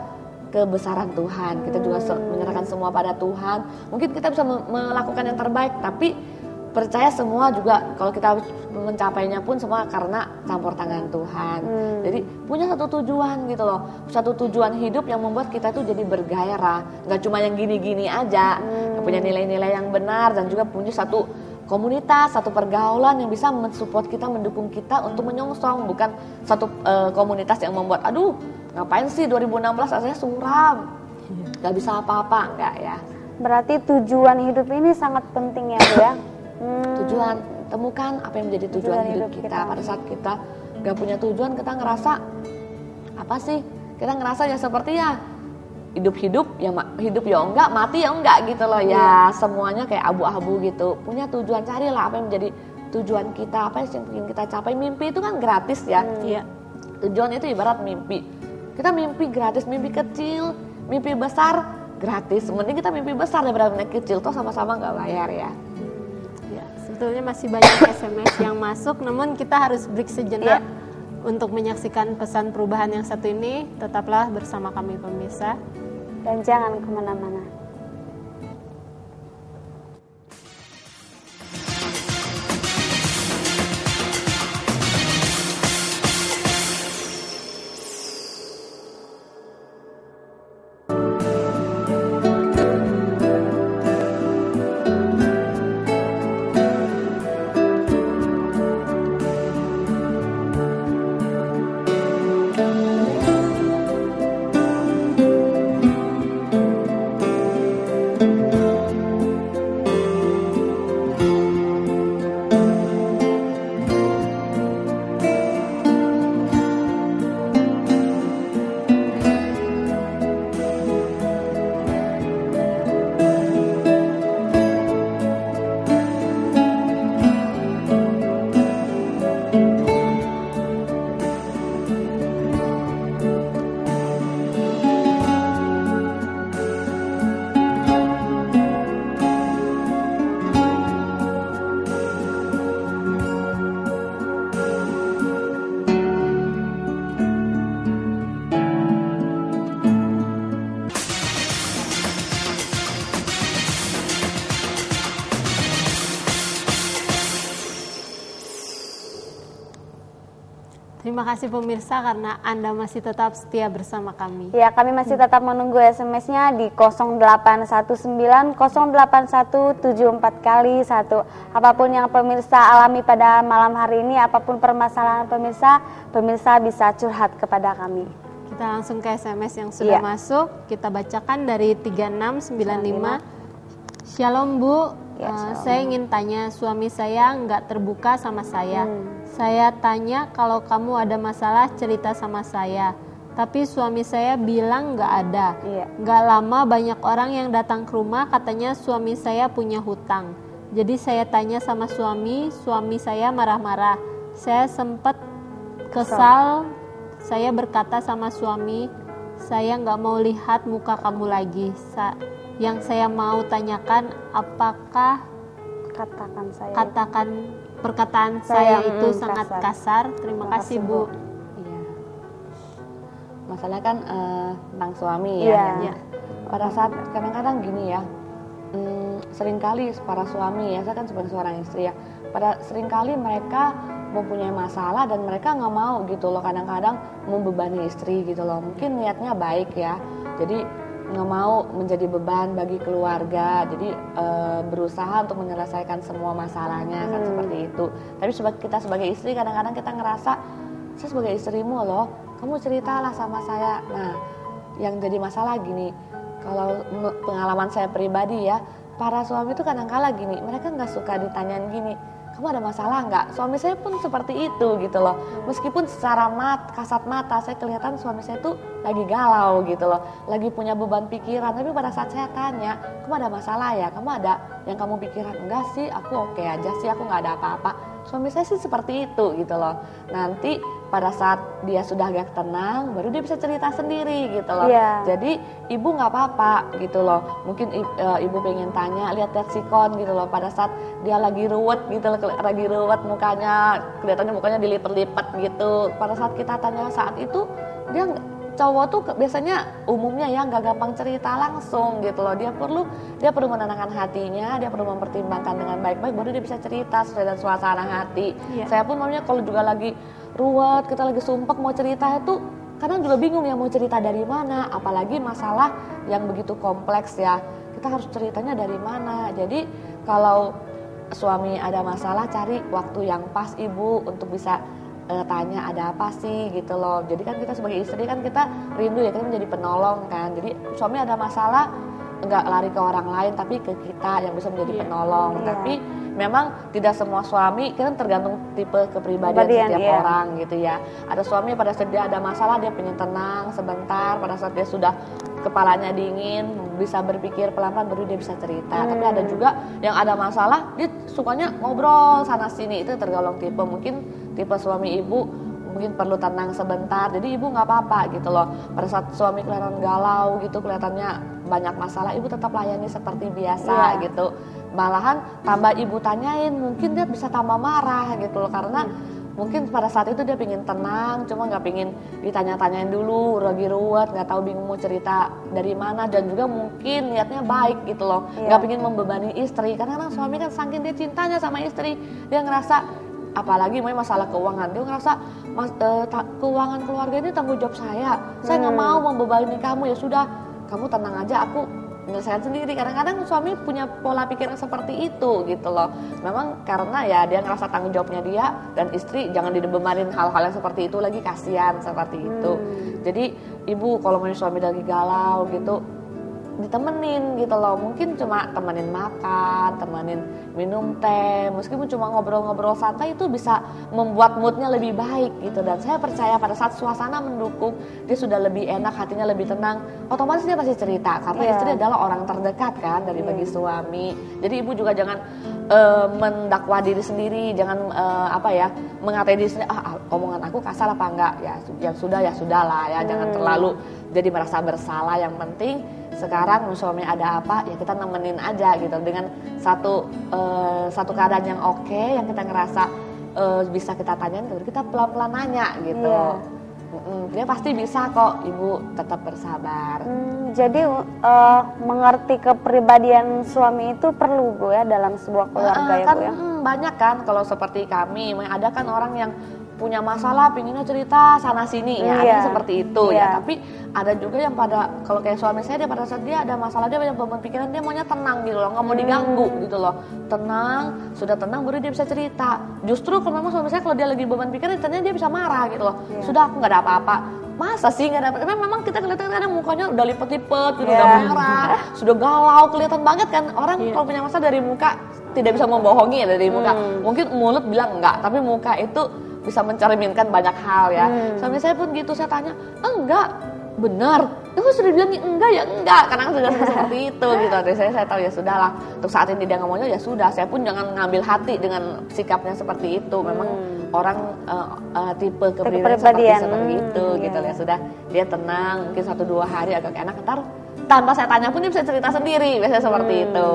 kebesaran Tuhan. Kita juga menyerahkan semua pada Tuhan. Mungkin kita bisa melakukan yang terbaik, tapi percaya semua juga kalau kita mencapainya pun semua karena campur tangan Tuhan. Jadi punya satu tujuan gitu loh, satu tujuan hidup yang membuat kita tuh jadi bergairah, nggak cuma yang gini-gini aja, punya nilai-nilai yang benar, dan juga punya satu komunitas, satu pergaulan yang bisa mensupport kita, mendukung kita untuk menyongsong, bukan satu komunitas yang membuat ngapain sih 2016 rasanya suram, nggak bisa apa-apa, enggak ya. Berarti tujuan hidup ini sangat penting ya Bu ya. Tujuan, temukan apa yang menjadi tujuan hidup kita. Pada saat kita nggak punya tujuan, kita ngerasa apa sih? Kita ngerasa ya seperti ya hidup-hidup ya hidup ya enggak, mati ya enggak gitu loh ya. Semuanya kayak abu-abu gitu. Punya tujuan, carilah apa yang menjadi tujuan kita, apa yang ingin kita capai. Mimpi itu kan gratis ya. Iya. Tujuan itu ibarat mimpi. Kita mimpi gratis, mimpi kecil, mimpi besar gratis. Mending kita mimpi besar daripada mimpi kecil, toh sama-sama nggak bayar ya. Ya, sebetulnya masih banyak SMS yang masuk, namun kita harus break sejenak untuk menyaksikan pesan perubahan yang satu ini. Tetaplah bersama kami pemirsa. Dan jangan kemana-mana. Terima kasih pemirsa karena Anda masih tetap setia bersama kami. Ya, kami masih tetap menunggu SMS-nya di 0819 08174 kali 1. Apapun yang pemirsa alami pada malam hari ini, apapun permasalahan pemirsa, pemirsa bisa curhat kepada kami. Kita langsung ke SMS yang sudah masuk. Kita bacakan dari 3695. Shalom Bu. Saya ingin tanya, suami saya nggak terbuka sama saya. Saya tanya kalau kamu ada masalah cerita sama saya. Tapi suami saya bilang nggak ada. Nggak lama banyak orang yang datang ke rumah katanya suami saya punya hutang. Jadi saya tanya sama suami saya marah-marah. Saya sempat kesal. Saya berkata sama suami, saya nggak mau lihat muka kamu lagi. Yang saya mau tanyakan, apakah perkataan saya itu sangat kasar? Terima kasih Bu. Iya. Masalahnya kan tentang suami ya. Pada saat kadang-kadang gini ya, seringkali para suami ya, saya kan sebagai seorang istri ya, seringkali mereka mempunyai masalah dan mereka nggak mau gitu loh, kadang-kadang membebani istri gitu loh. Mungkin niatnya baik ya, jadi nggak mau menjadi beban bagi keluarga, jadi berusaha untuk menyelesaikan semua masalahnya kan seperti itu. Tapi kita sebagai istri kadang-kadang kita ngerasa, saya sebagai istrimu loh, kamu ceritalah sama saya. Nah, yang jadi masalah gini, kalau pengalaman saya pribadi ya, para suami itu kadang-kala gini, mereka nggak suka ditanyain gini, kamu ada masalah nggak? Suami saya pun seperti itu gitu loh. Meskipun secara kasat mata saya kelihatan suami saya tuh lagi galau gitu loh, lagi punya beban pikiran. Tapi pada saat saya tanya, kamu ada masalah ya? Kamu ada yang kamu pikiran? Enggak sih, aku oke aja sih, aku nggak ada apa-apa. Suami saya sih seperti itu gitu loh. Nanti pada saat dia sudah agak tenang, baru dia bisa cerita sendiri gitu loh. Jadi ibu nggak apa-apa gitu loh. Mungkin ibu pengen tanya, lihat-lihat sikon gitu loh. Pada saat dia lagi ruwet gitu loh, lagi ruwet mukanya, kelihatannya mukanya dilipat-lipat gitu. Pada saat kita tanya saat itu, dia cowok tuh biasanya umumnya ya nggak gampang cerita langsung gitu loh. Dia perlu menenangkan hatinya, dia perlu mempertimbangkan dengan baik-baik, baru dia bisa cerita sesuai dengan suasana hati. Saya pun maunya kalau juga lagi ruwet, kita lagi sumpek mau cerita itu kadang juga bingung ya mau cerita dari mana, apalagi masalah yang begitu kompleks ya, kita harus ceritanya dari mana. Jadi kalau suami ada masalah, cari waktu yang pas ibu untuk bisa tanya ada apa sih gitu loh. Jadi kan kita sebagai istri kan kita rindu ya, kita menjadi penolong kan. Jadi suami ada masalah nggak lari ke orang lain tapi ke kita yang bisa menjadi penolong. Tapi memang tidak semua suami, kan tergantung tipe kepribadian setiap orang gitu ya. Ada suami pada saat dia ada masalah dia pengen tenang sebentar, pada saat dia sudah kepalanya dingin bisa berpikir pelan-pelan baru dia bisa cerita. Tapi ada juga yang ada masalah dia sukanya ngobrol sana sini, itu tergolong tipe suami ibu mungkin perlu tenang sebentar, jadi ibu nggak apa-apa gitu loh. Pada saat suami kelihatan galau gitu, kelihatannya banyak masalah, ibu tetap layani seperti biasa gitu. Malahan tambah ibu tanyain, mungkin dia bisa tambah marah gitu loh, karena mungkin pada saat itu dia pingin tenang, cuma nggak pingin ditanya-tanyain dulu, lagi ruwet, nggak tahu bingung mau cerita dari mana, dan juga mungkin niatnya baik gitu loh, nggak pingin membebani istri, karena kan suami kan saking dia cintanya sama istri, dia ngerasa apalagi masalah keuangan, dia ngerasa keuangan keluarga ini tanggung jawab saya nggak mau membebani kamu, ya sudah kamu tenang aja, aku menyelesaikan sendiri. Kadang-kadang suami punya pola pikir seperti itu gitu loh. Memang karena ya dia ngerasa tanggung jawabnya dia, dan istri jangan dibebanin hal-hal yang seperti itu lagi, kasihan seperti itu. Jadi ibu kalau suami lagi galau gitu ditemenin gitu loh, mungkin cuma temenin makan, temenin minum teh, meskipun cuma ngobrol-ngobrol santai, itu bisa membuat moodnya lebih baik gitu. Dan saya percaya pada saat suasana mendukung, dia sudah lebih enak, hatinya lebih tenang, otomatis dia pasti cerita, karena istri adalah orang terdekat kan dari bagi suami. Jadi ibu juga jangan mendakwa diri sendiri, jangan mengatai diri sendiri, omongan aku kasar apa enggak, ya yang sudah ya sudahlah ya, jangan terlalu jadi merasa bersalah. Yang penting sekarang suami ada apa ya kita nemenin aja gitu, dengan satu keadaan yang oke, yang kita ngerasa bisa kita tanyain, kita pelan-pelan nanya gitu. Dia pasti bisa kok, ibu tetap bersabar. Jadi mengerti kepribadian suami itu perlu Bu ya dalam sebuah keluarga ya Bu ya. Banyak kan kalau seperti kami, ada kan orang yang punya masalah pinginnya cerita sana sini ya, ada seperti itu ya. Tapi ada juga yang kalau kayak suami saya, dia pada saat dia ada masalah, dia banyak beban pikiran, dia maunya tenang gitu loh, nggak mau diganggu gitu loh. Tenang, sudah tenang baru dia bisa cerita. Justru kalau memang suami saya kalau dia lagi beban pikiran, ternyata dia bisa marah gitu loh. Sudah, aku nggak ada apa-apa. Masa sih nggak ada apa-apa? Memang kita kelihatan kadang mukanya udah lipet-lipet gitu, udah merah, sudah galau, kelihatan banget kan. Orang kalau punya masalah dari muka tidak bisa membohongi ya, dari muka. Mungkin mulut bilang enggak, tapi muka itu bisa mencerminkan banyak hal ya. Suami saya pun gitu, saya tanya, enggak, benar. Itu sudah bilang enggak ya enggak, karena sudah seperti itu gitu. Dari saya tahu ya sudahlah. Untuk saat ini dia nggak maunya ya sudah. Saya pun jangan ngambil hati dengan sikapnya seperti itu. Memang orang tipe kepribadian seperti itu gitu ya. Sudah dia tenang, mungkin 1-2 hari agak enak, ntar tanpa saya tanya pun dia bisa cerita sendiri. Biasanya seperti itu.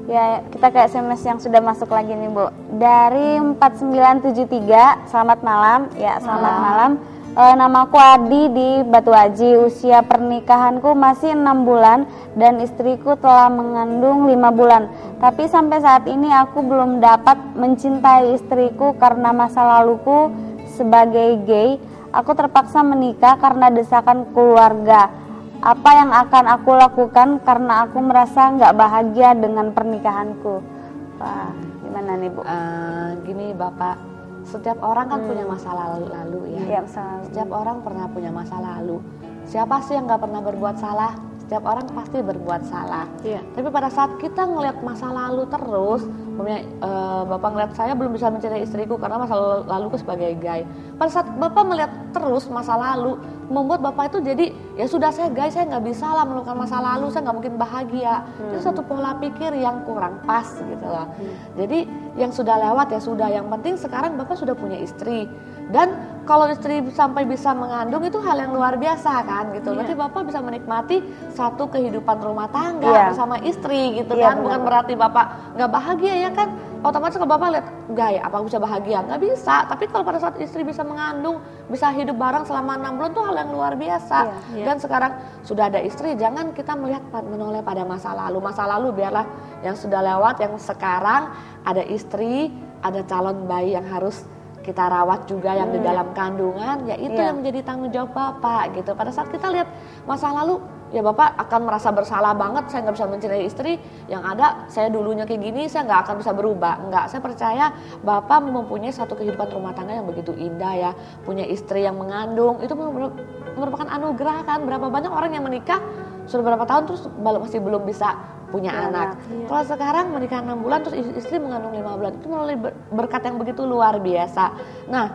Ya, kita ke SMS yang sudah masuk lagi nih Bu. Dari 4973, selamat malam. Ya, selamat malam. Namaku Adi di Batu Aji. Usia pernikahanku masih 6 bulan dan istriku telah mengandung 5 bulan. Tapi sampai saat ini aku belum dapat mencintai istriku karena masa laluku sebagai gay. Aku terpaksa menikah karena desakan keluarga. Apa yang akan aku lakukan karena aku merasa nggak bahagia dengan pernikahanku? Wah, gimana nih Bu? Gini Bapak, setiap orang kan punya masa lalu ya. Iya, masa lalu. Setiap orang pernah punya masa lalu. Siapa sih yang nggak pernah berbuat salah? Setiap orang pasti berbuat salah. Tapi pada saat kita ngelihat masa lalu terus, Bapak ngeliat saya belum bisa mencintai istriku karena masa laluku sebagai gay. Pada saat Bapak melihat terus masa lalu, membuat Bapak itu jadi ya sudah, saya gay, saya nggak bisa lah melupakan masa lalu, saya nggak mungkin bahagia. Itu satu pola pikir yang kurang pas gitu loh. Jadi yang sudah lewat ya sudah, yang penting sekarang Bapak sudah punya istri. Dan kalau istri sampai bisa mengandung itu hal yang luar biasa kan gitu. Berarti Bapak bisa menikmati satu kehidupan rumah tangga bersama istri gitu kan. Bukan berarti Bapak nggak bahagia ya kan. Otomatis kalau Bapak lihat gaya apa bisa bahagia, nggak bisa. Tapi kalau pada saat istri bisa mengandung, bisa hidup bareng selama 6 bulan tuh hal yang luar biasa. Dan sekarang sudah ada istri, jangan kita menoleh pada masa lalu. Masa lalu biarlah yang sudah lewat. Yang sekarang ada istri, ada calon bayi yang harus kita rawat juga yang di dalam kandungan, ya itu yang menjadi tanggung jawab Bapak gitu. Pada saat kita lihat masa lalu, ya Bapak akan merasa bersalah banget, saya nggak bisa mencintai istri, yang ada saya dulunya kayak gini, saya nggak akan bisa berubah. Enggak, saya percaya Bapak mempunyai satu kehidupan rumah tangga yang begitu indah ya, punya istri yang mengandung, itu merupakan anugerah kan. Berapa banyak orang yang menikah sudah berapa tahun terus masih belum bisa punya anak. Kalau sekarang menikah 6 bulan terus istri mengandung 5 bulan, itu melalui berkat yang begitu luar biasa. Nah,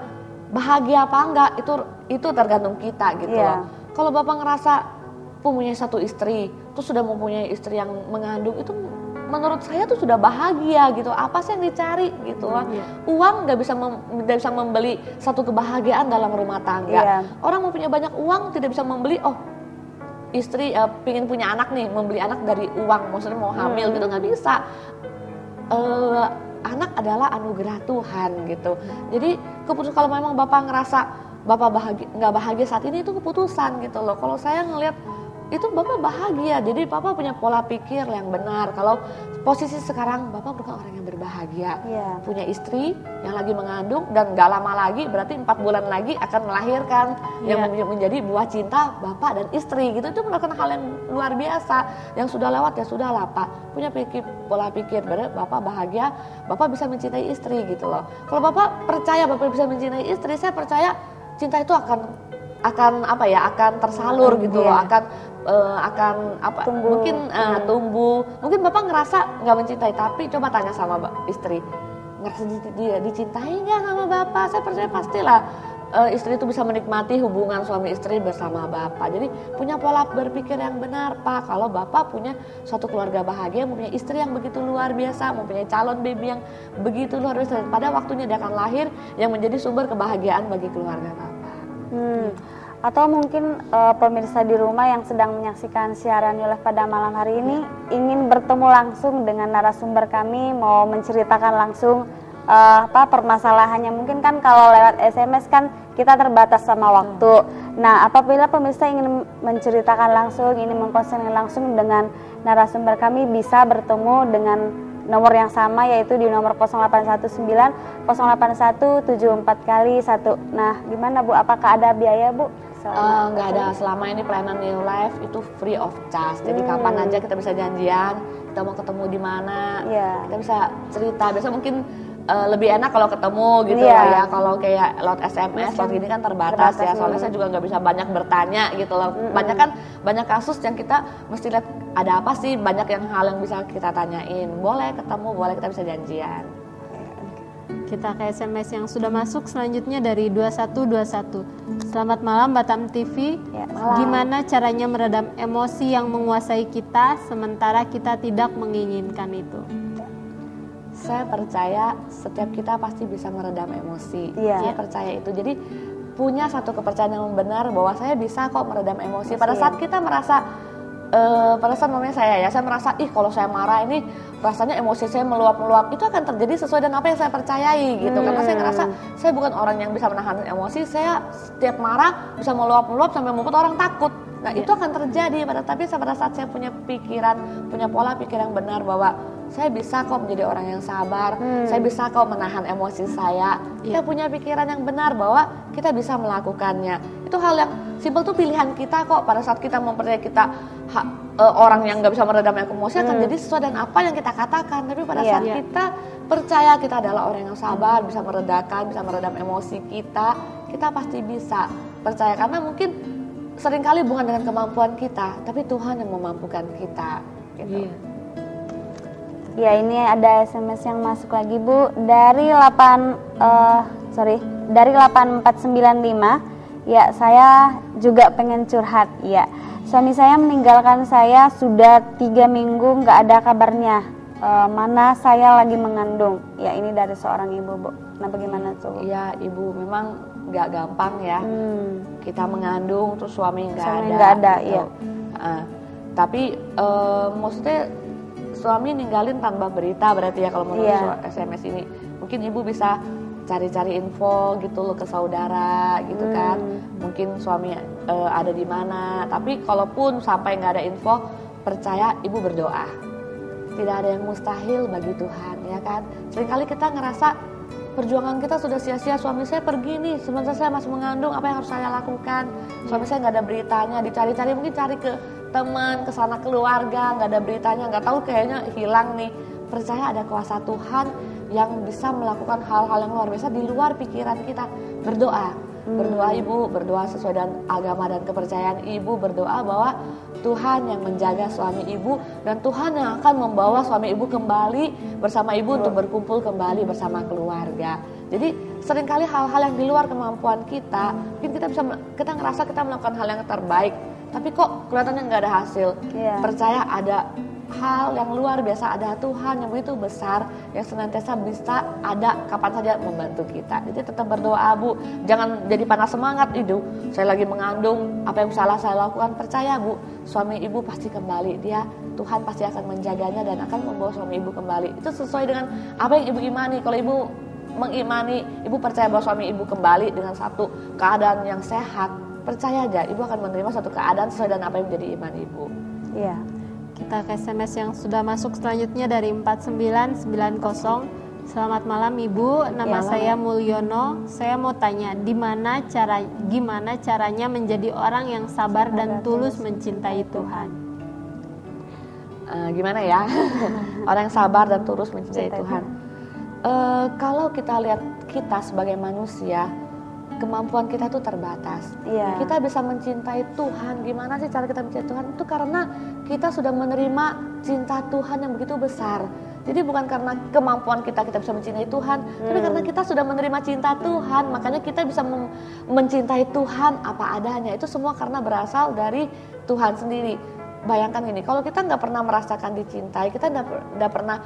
bahagia apa enggak itu tergantung kita gitu loh. Kalau Bapak ngerasa mempunyai satu istri, terus sudah mempunyai istri yang mengandung, itu menurut saya tuh sudah bahagia gitu. Apa sih yang dicari gitu loh. Uang nggak bisa membeli satu kebahagiaan dalam rumah tangga. Orang mau punya banyak uang tidak bisa membeli, istri pingin punya anak nih, membeli anak dari uang, maksudnya mau hamil gitu, nggak bisa. Anak adalah anugerah Tuhan gitu. Jadi keputusan, kalau memang Bapak ngerasa Bapak nggak bahagia saat ini, itu keputusan gitu loh. Kalau saya ngelihat itu Bapak bahagia, jadi Bapak punya pola pikir yang benar. Kalau posisi sekarang Bapak bukan orang yang berbahagia, punya istri yang lagi mengandung dan gak lama lagi, berarti 4 bulan lagi akan melahirkan yang menjadi buah cinta Bapak dan istri gitu. Itu merupakan hal yang luar biasa. Yang sudah lewat ya sudah lah Pak, punya pola pikir berarti Bapak bahagia, Bapak bisa mencintai istri gitu loh. Kalau Bapak percaya Bapak bisa mencintai istri, saya percaya cinta itu akan tersalur gitu loh, tumbuh. Mungkin Bapak ngerasa nggak mencintai, tapi coba tanya sama istri, ngerasa dia dicintai nggak sama Bapak? Saya percaya pastilah istri itu bisa menikmati hubungan suami istri bersama Bapak. Jadi punya pola berpikir yang benar Pak. Kalau Bapak punya suatu keluarga bahagia, mempunyai istri yang begitu luar biasa, mempunyai calon baby yang begitu luar biasa, pada waktunya dia akan lahir yang menjadi sumber kebahagiaan bagi keluarga Bapak. Atau mungkin pemirsa di rumah yang sedang menyaksikan siaran Yulaf pada malam hari ini ingin bertemu langsung dengan narasumber kami, mau menceritakan langsung permasalahannya. Mungkin kan kalau lewat SMS kan kita terbatas sama waktu. Nah, apabila pemirsa ingin menceritakan langsung, ingin mengkonseling langsung dengan narasumber kami, bisa bertemu dengan nomor yang sama, yaitu di nomor 0819 081 74 kali 1. Nah, gimana Bu? Apakah ada biaya Bu? Nggak ada, selama ini pelayanan New Life itu free of charge. Jadi kapan aja kita bisa janjian, kita mau ketemu di mana, kita bisa cerita. Biasa mungkin lebih enak kalau ketemu gitu lah ya. Kalau kayak lewat SMS, lewat gini kan terbatas ya. Soalnya saya juga nggak bisa banyak bertanya gitu loh. Banyak kasus yang kita mesti lihat ada apa sih, banyak hal yang bisa kita tanyain. Boleh ketemu, boleh kita bisa janjian. Kita ke SMS yang sudah masuk selanjutnya dari 2121. Selamat malam Batam TV. Gimana caranya meredam emosi yang menguasai kita sementara kita tidak menginginkan itu? Saya percaya setiap kita pasti bisa meredam emosi. Saya percaya itu. Jadi punya satu kepercayaan yang benar bahwa saya bisa kok meredam emosi. Pada saat kita merasa pada saat namanya saya merasa kalau saya marah ini rasanya emosi saya meluap-meluap, itu akan terjadi sesuai dengan apa yang saya percayai gitu. Karena saya ngerasa saya bukan orang yang bisa menahan emosi, saya setiap marah bisa meluap-meluap sampai membuat orang takut. Nah itu akan terjadi tapi pada saat saya punya pola pikir yang benar bahwa saya bisa kok menjadi orang yang sabar, saya bisa kok menahan emosi saya. Kita punya pikiran yang benar bahwa kita bisa melakukannya. Itu hal yang simpel tuh, pilihan kita kok. Pada saat kita mempercayai kita orang yang nggak bisa meredam emosi akan jadi sesuai dengan apa yang kita katakan. Tapi pada saat kita percaya kita adalah orang yang sabar, bisa meredam emosi kita pasti bisa percaya. Karena mungkin seringkali bukan dengan kemampuan kita, tapi Tuhan yang memampukan kita. Gitu. Ya, ini ada SMS yang masuk lagi Bu dari 8495. Ya, saya juga pengen curhat. Ya, suami saya meninggalkan saya sudah 3 minggu nggak ada kabarnya. Mana saya lagi mengandung. Ya, ini dari seorang ibu Bu. Nah, bagaimana tuh? Iya, ibu, memang nggak gampang ya. Kita mengandung terus suami nggak ada. Gitu. Tapi maksudnya suami ninggalin tanpa berita berarti ya kalau menurut SMS ini. Mungkin ibu bisa cari-cari info gitu loh ke saudara gitu kan. Mungkin suami ada di mana. Tapi kalaupun sampai nggak ada info, percaya ibu berdoa. Tidak ada yang mustahil bagi Tuhan ya kan. Seringkali kita ngerasa perjuangan kita sudah sia-sia, suami saya pergi nih, sementara saya masih mengandung, apa yang harus saya lakukan? Suami saya nggak ada beritanya, dicari-cari, mungkin cari ke teman, kesana keluarga, nggak ada beritanya, nggak tahu kayaknya hilang nih. Percaya ada kuasa Tuhan yang bisa melakukan hal-hal yang luar biasa di luar pikiran kita. Berdoa. Berdoa ibu, berdoa sesuai dengan agama dan kepercayaan ibu, berdoa bahwa Tuhan yang menjaga suami ibu dan Tuhan yang akan membawa suami ibu kembali bersama ibu untuk berkumpul kembali bersama keluarga. Jadi seringkali hal-hal yang di luar kemampuan kita, mungkin kita ngerasa kita melakukan hal yang terbaik, tapi kok kelihatannya nggak ada hasil. Percaya ada hal yang luar biasa, ada Tuhan yang begitu besar yang senantiasa bisa ada kapan saja membantu kita. Jadi tetap berdoa Bu, jangan jadi panas semangat itu. Saya lagi mengandung, apa yang salah saya lakukan, percaya Bu, suami ibu pasti kembali. Tuhan pasti akan menjaganya dan akan membawa suami ibu kembali. Itu sesuai dengan apa yang ibu imani. Kalau ibu mengimani, ibu percaya bahwa suami ibu kembali dengan satu keadaan yang sehat, percaya aja ibu akan menerima satu keadaan sesuai dengan apa yang menjadi iman ibu. Iya. Kita ke SMS yang sudah masuk selanjutnya dari 4990. Selamat malam Ibu, nama saya Mulyono. Saya mau tanya, gimana caranya menjadi orang yang sabar dan tulus mencintai Tuhan? Gimana ya? Orang yang sabar dan tulus mencintai Tuhan. Kalau kita lihat kita sebagai manusia, kemampuan kita tuh terbatas. Kita bisa mencintai Tuhan. Gimana sih cara kita mencintai Tuhan? Itu karena kita sudah menerima cinta Tuhan yang begitu besar. Jadi bukan karena kemampuan kita bisa mencintai Tuhan, tapi karena kita sudah menerima cinta Tuhan, makanya kita bisa mencintai Tuhan apa adanya. Itu semua karena berasal dari Tuhan sendiri. Bayangkan ini, kalau kita nggak pernah merasakan dicintai, kita nggak pernah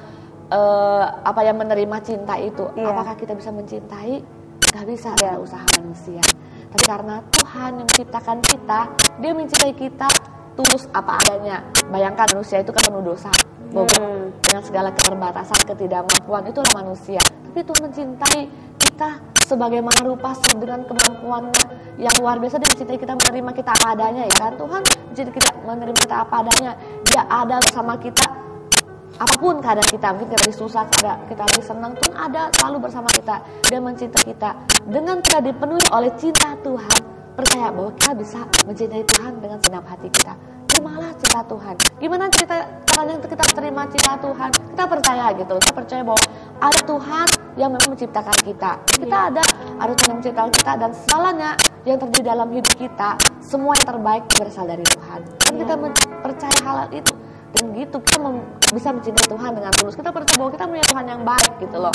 menerima cinta itu, apakah kita bisa mencintai? Gak bisa, ada usaha manusia. Tapi karena Tuhan yang menciptakan kita, Dia mencintai kita tulus apa adanya. Bayangkan manusia itu kan penuh dosa, dengan segala keterbatasan, ketidakmampuan, itu adalah manusia. Tapi Tuhan mencintai kita sebagaimana rupa dengan kemampuannya yang luar biasa. Dia mencintai kita, menerima kita apa adanya, ya kan? Tuhan mencintai kita, menerima kita apa adanya. Dia ada bersama kita. Apapun keadaan kita, mungkin kita lagi susah, kita lagi senang, Tuhan ada selalu bersama kita. Dia mencintai kita. Dengan kita dipenuhi oleh cinta Tuhan, percaya bahwa kita bisa mencintai Tuhan dengan segenap hati kita. Terimalah cinta Tuhan. Gimana caranya kita terima cinta Tuhan? Kita percaya gitu. Kita percaya bahwa ada Tuhan yang memang menciptakan kita. Kita ada Tuhan yang menciptakan kita, dan segalanya yang terjadi dalam hidup kita, semua yang terbaik berasal dari Tuhan. Dan kita percaya hal itu. Dan gitu kita bisa mencintai Tuhan dengan tulus. Kita percaya bahwa kita punya Tuhan yang baik gitu loh.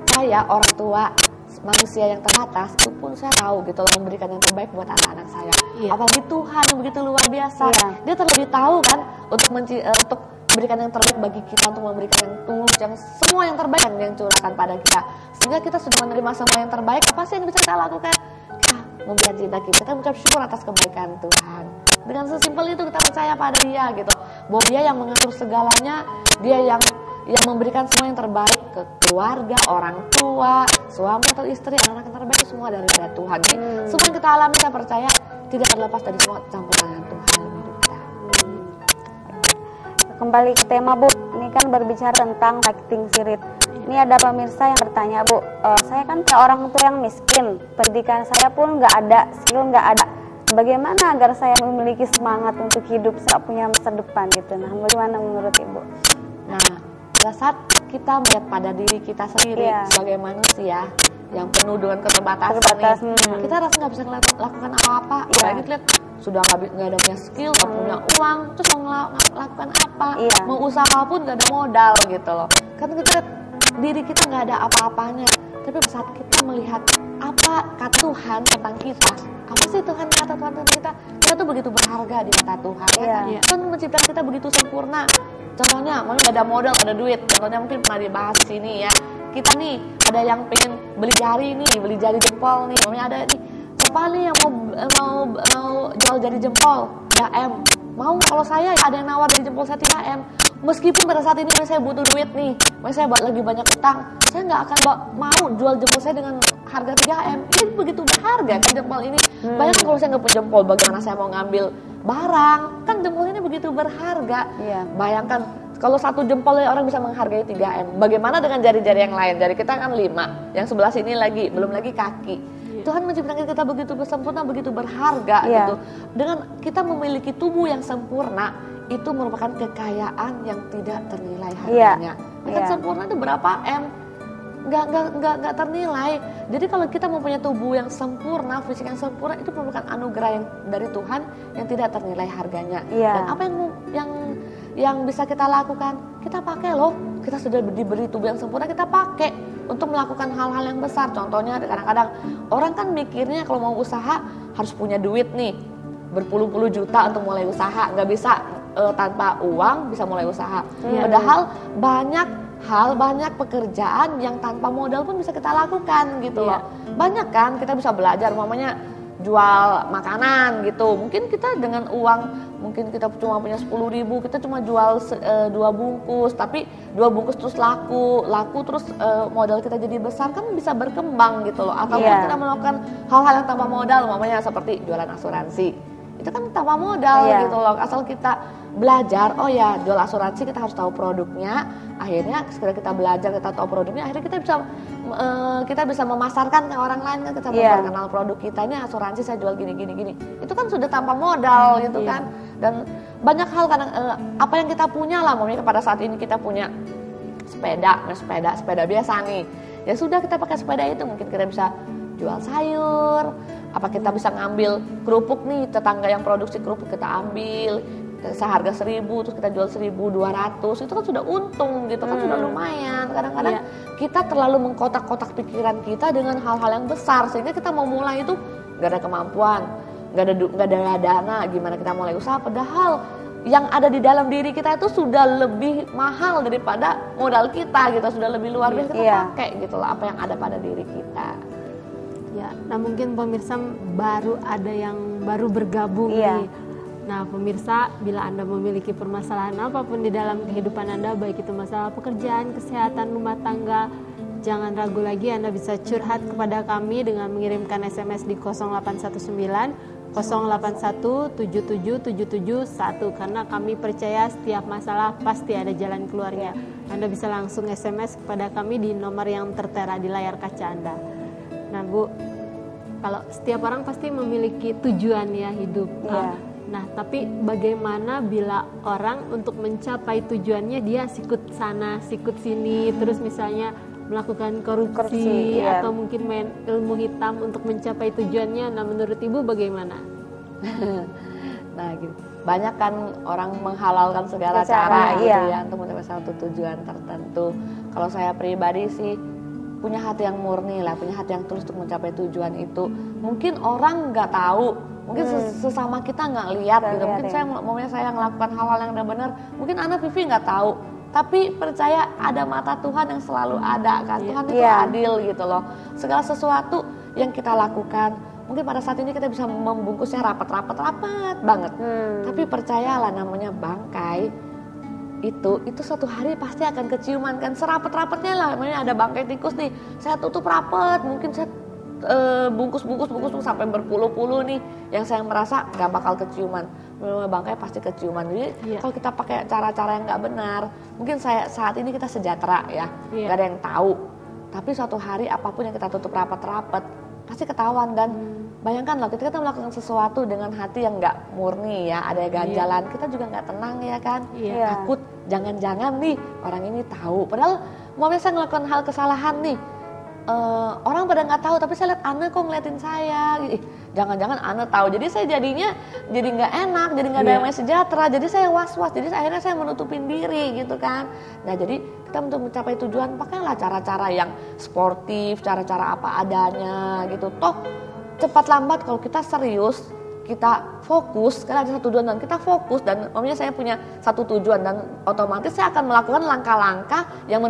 Saya orang tua, manusia yang terbatas, itu pun saya tahu gitu loh, memberikan yang terbaik buat anak-anak saya. Apalagi Tuhan yang begitu luar biasa. Dia terlebih tahu kan untuk memberikan yang terbaik bagi kita, untuk memberikan yang tulus, yang semua yang terbaik yang curahkan pada kita. Sehingga kita sudah menerima semua yang terbaik. Apa sih yang bisa kita lakukan? Kita memberikan cinta kita mengucap syukur atas kebaikan Tuhan. Dengan sesimpel itu kita percaya pada Dia gitu, bahwa Dia yang mengatur segalanya, Dia yang memberikan semua yang terbaik ke keluarga, orang tua, suami atau istri, anak-anak yang terbaik, semua dari Tuhan. Jadi semua yang kita alami, saya percaya tidak terlepas dari semua campur tangan Tuhan dalam hidup kita. Kembali ke tema Bu, ini kan berbicara tentang fighting spirit. Ini ada pemirsa yang bertanya Bu, saya kan orang tua yang miskin, pendidikan saya pun nggak ada, skill nggak ada. Bagaimana agar saya memiliki semangat untuk hidup, saya punya masa depan gitu. Nah, bagaimana menurut Ibu? Nah, pada saat kita melihat pada diri kita sendiri sebagai manusia yang penuh dengan keterbatasan nih, kita rasa nggak bisa lakukan apa-apa. Apalagi lihat sudah nggak ada punya skill, nggak punya uang, terus mau melakukan apa? Mau usaha pun nggak ada modal gitu loh. Karena kita lihat diri kita nggak ada apa-apanya. Tapi saat kita melihat apa kata Tuhan tentang kita, apa sih Tuhan kata Tuhan tentang kita tuh begitu berharga di mata Tuhan. Tuhan menciptakan kita begitu sempurna. Contohnya, mungkin nggak ada modal, nggak ada duit. Contohnya mungkin pernah dibahas di sini ya. Kita nih ada yang pengen beli jari nih, beli jari jempol nih. Mungkin ada nih siapa nih yang mau jual jari jempol 3M. Mau kalau saya ada yang nawar jari jempol saya 3M. Meskipun pada saat ini saya butuh duit nih, saya lagi banyak utang, saya nggak akan mau jual jempol saya dengan harga 3M. Ini begitu berharga kan jempol ini. Bayangkan kalau saya nggak punya jempol, bagaimana saya mau ngambil barang? Kan jempol ini begitu berharga. Bayangkan kalau satu jempol orang bisa menghargai 3M. Bagaimana dengan jari-jari yang lain? Jari kita kan 5, yang sebelah sini lagi, belum lagi kaki. Tuhan menciptakan kita begitu sempurna, begitu berharga gitu. Dengan kita memiliki tubuh yang sempurna, itu merupakan kekayaan yang tidak ternilai harganya. Kan sempurna itu berapa M? Nggak ternilai. Jadi kalau kita mempunyai tubuh yang sempurna, fisik yang sempurna, itu merupakan anugerah yang dari Tuhan yang tidak ternilai harganya. Dan apa yang bisa kita lakukan? Kita pakai loh. Kita sudah diberi tubuh yang sempurna, kita pakai untuk melakukan hal-hal yang besar. Contohnya kadang-kadang orang kan mikirnya kalau mau usaha harus punya duit nih, berpuluh-puluh juta untuk mulai usaha. Nggak bisa tanpa uang bisa mulai usaha. Padahal banyak pekerjaan yang tanpa modal pun bisa kita lakukan gitu loh. Banyak kan kita bisa belajar, umpamanya jual makanan gitu. Mungkin kita dengan uang, mungkin kita cuma punya 10.000, kita cuma jual 2 bungkus, tapi 2 bungkus terus laku terus modal kita jadi besar, kan bisa berkembang gitu loh. Atau kita melakukan hal-hal yang tanpa modal, umpamanya seperti jualan asuransi. Itu kan tanpa modal gitu loh, asal kita belajar, oh ya jual asuransi kita harus tahu produknya. Akhirnya setelah kita belajar, kita tahu produknya, akhirnya kita bisa memasarkan ke orang lain, kan kita memperkenal produk kita, ini asuransi saya jual gini. Itu kan sudah tanpa modal gitu kan. Dan banyak hal kadang apa yang kita punya lah, maunya pada saat ini kita punya sepeda biasa nih. Ya sudah, kita pakai sepeda itu, mungkin kita bisa jual sayur, apa kita bisa ngambil kerupuk nih, tetangga yang produksi kerupuk kita ambil seharga 1.000 terus kita jual 1.200, itu kan sudah untung gitu kan, sudah lumayan. Kadang-kadang kita terlalu mengkotak-kotak pikiran kita dengan hal-hal yang besar, sehingga kita mau mulai itu nggak ada kemampuan, nggak ada dana, gimana kita mulai usaha, padahal yang ada di dalam diri kita itu sudah lebih mahal daripada modal kita gitu, sudah lebih luar biasa, kita pakai gitu lah apa yang ada pada diri kita. Ya, nah mungkin pemirsa ada yang baru bergabung nih. Nah pemirsa, bila Anda memiliki permasalahan apapun di dalam kehidupan Anda, baik itu masalah pekerjaan, kesehatan, rumah tangga, jangan ragu lagi, Anda bisa curhat kepada kami dengan mengirimkan SMS di 0819 081 777771, karena kami percaya setiap masalah pasti ada jalan keluarnya. Anda bisa langsung SMS kepada kami di nomor yang tertera di layar kaca Anda. Nah Bu, kalau setiap orang pasti memiliki tujuan ya hidup. Nah tapi bagaimana bila orang untuk mencapai tujuannya dia sikut sana, sikut sini, terus misalnya melakukan korupsi atau mungkin main ilmu hitam untuk mencapai tujuannya. Nah menurut Ibu bagaimana? Nah gitu, banyak kan orang menghalalkan segala cara gitu ya untuk mencapai satu tujuan tertentu. Kalau saya pribadi sih punya hati yang murni lah, punya hati yang tulus untuk mencapai tujuan itu. Mungkin orang nggak tahu, mungkin sesama kita nggak lihat gitu. Mungkin saya melakukan hal-hal yang udah benar, mungkin anak Vivi nggak tahu. Tapi percaya ada mata Tuhan yang selalu ada kan. Tuhan itu adil gitu loh. Segala sesuatu yang kita lakukan, mungkin pada saat ini kita bisa membungkusnya rapat banget. Tapi percayalah, namanya bangkai itu suatu hari pasti akan keciuman kan, serapet-rapetnya lah. Namanya ada bangkai tikus nih, saya tutup rapet, mungkin saya bungkus sampai berpuluh-puluh nih, yang saya merasa nggak bakal keciuman. Bangkai pasti keciuman. Jadi kalau kita pakai cara-cara yang nggak benar, mungkin saat ini kita sejahtera ya, nggak ada yang tahu. Tapi suatu hari apapun yang kita tutup rapet-rapet pasti ketahuan. Dan bayangkan loh, ketika kita melakukan sesuatu dengan hati yang nggak murni ya, ada ganjalan, kita juga nggak tenang ya kan, takut jangan-jangan nih orang ini tahu. Padahal mau saya ngelakukan hal kesalahan nih, orang pada nggak tahu, tapi saya lihat Ana kok ngeliatin saya, jangan-jangan Ana tahu. Jadi saya jadinya jadi nggak enak, jadi nggak damai sejahtera, jadi saya was-was, jadi akhirnya saya menutupin diri gitu kan. Nah jadi kita untuk mencapai tujuan pakailah cara-cara yang sportif, cara-cara apa adanya gitu. Toh cepat lambat kalau kita serius, kita fokus, karena ada satu tujuan dan kita fokus, dan umumnya saya punya satu tujuan, dan otomatis saya akan melakukan langkah-langkah yang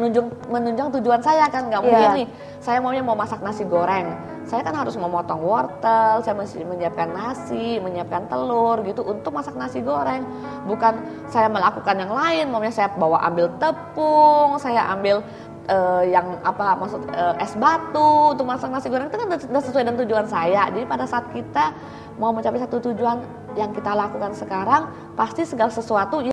menunjang tujuan saya kan. Nggak mungkin nih saya mau masak nasi goreng, saya kan harus memotong wortel, saya mesti menyiapkan nasi, menyiapkan telur gitu untuk masak nasi goreng. Bukan saya melakukan yang lain, umumnya saya ambil tepung, saya ambil es batu untuk masak nasi goreng. Itu kan sudah sesuai dengan tujuan saya. Jadi pada saat kita mau mencapai satu tujuan yang kita lakukan sekarang, pasti segala sesuatu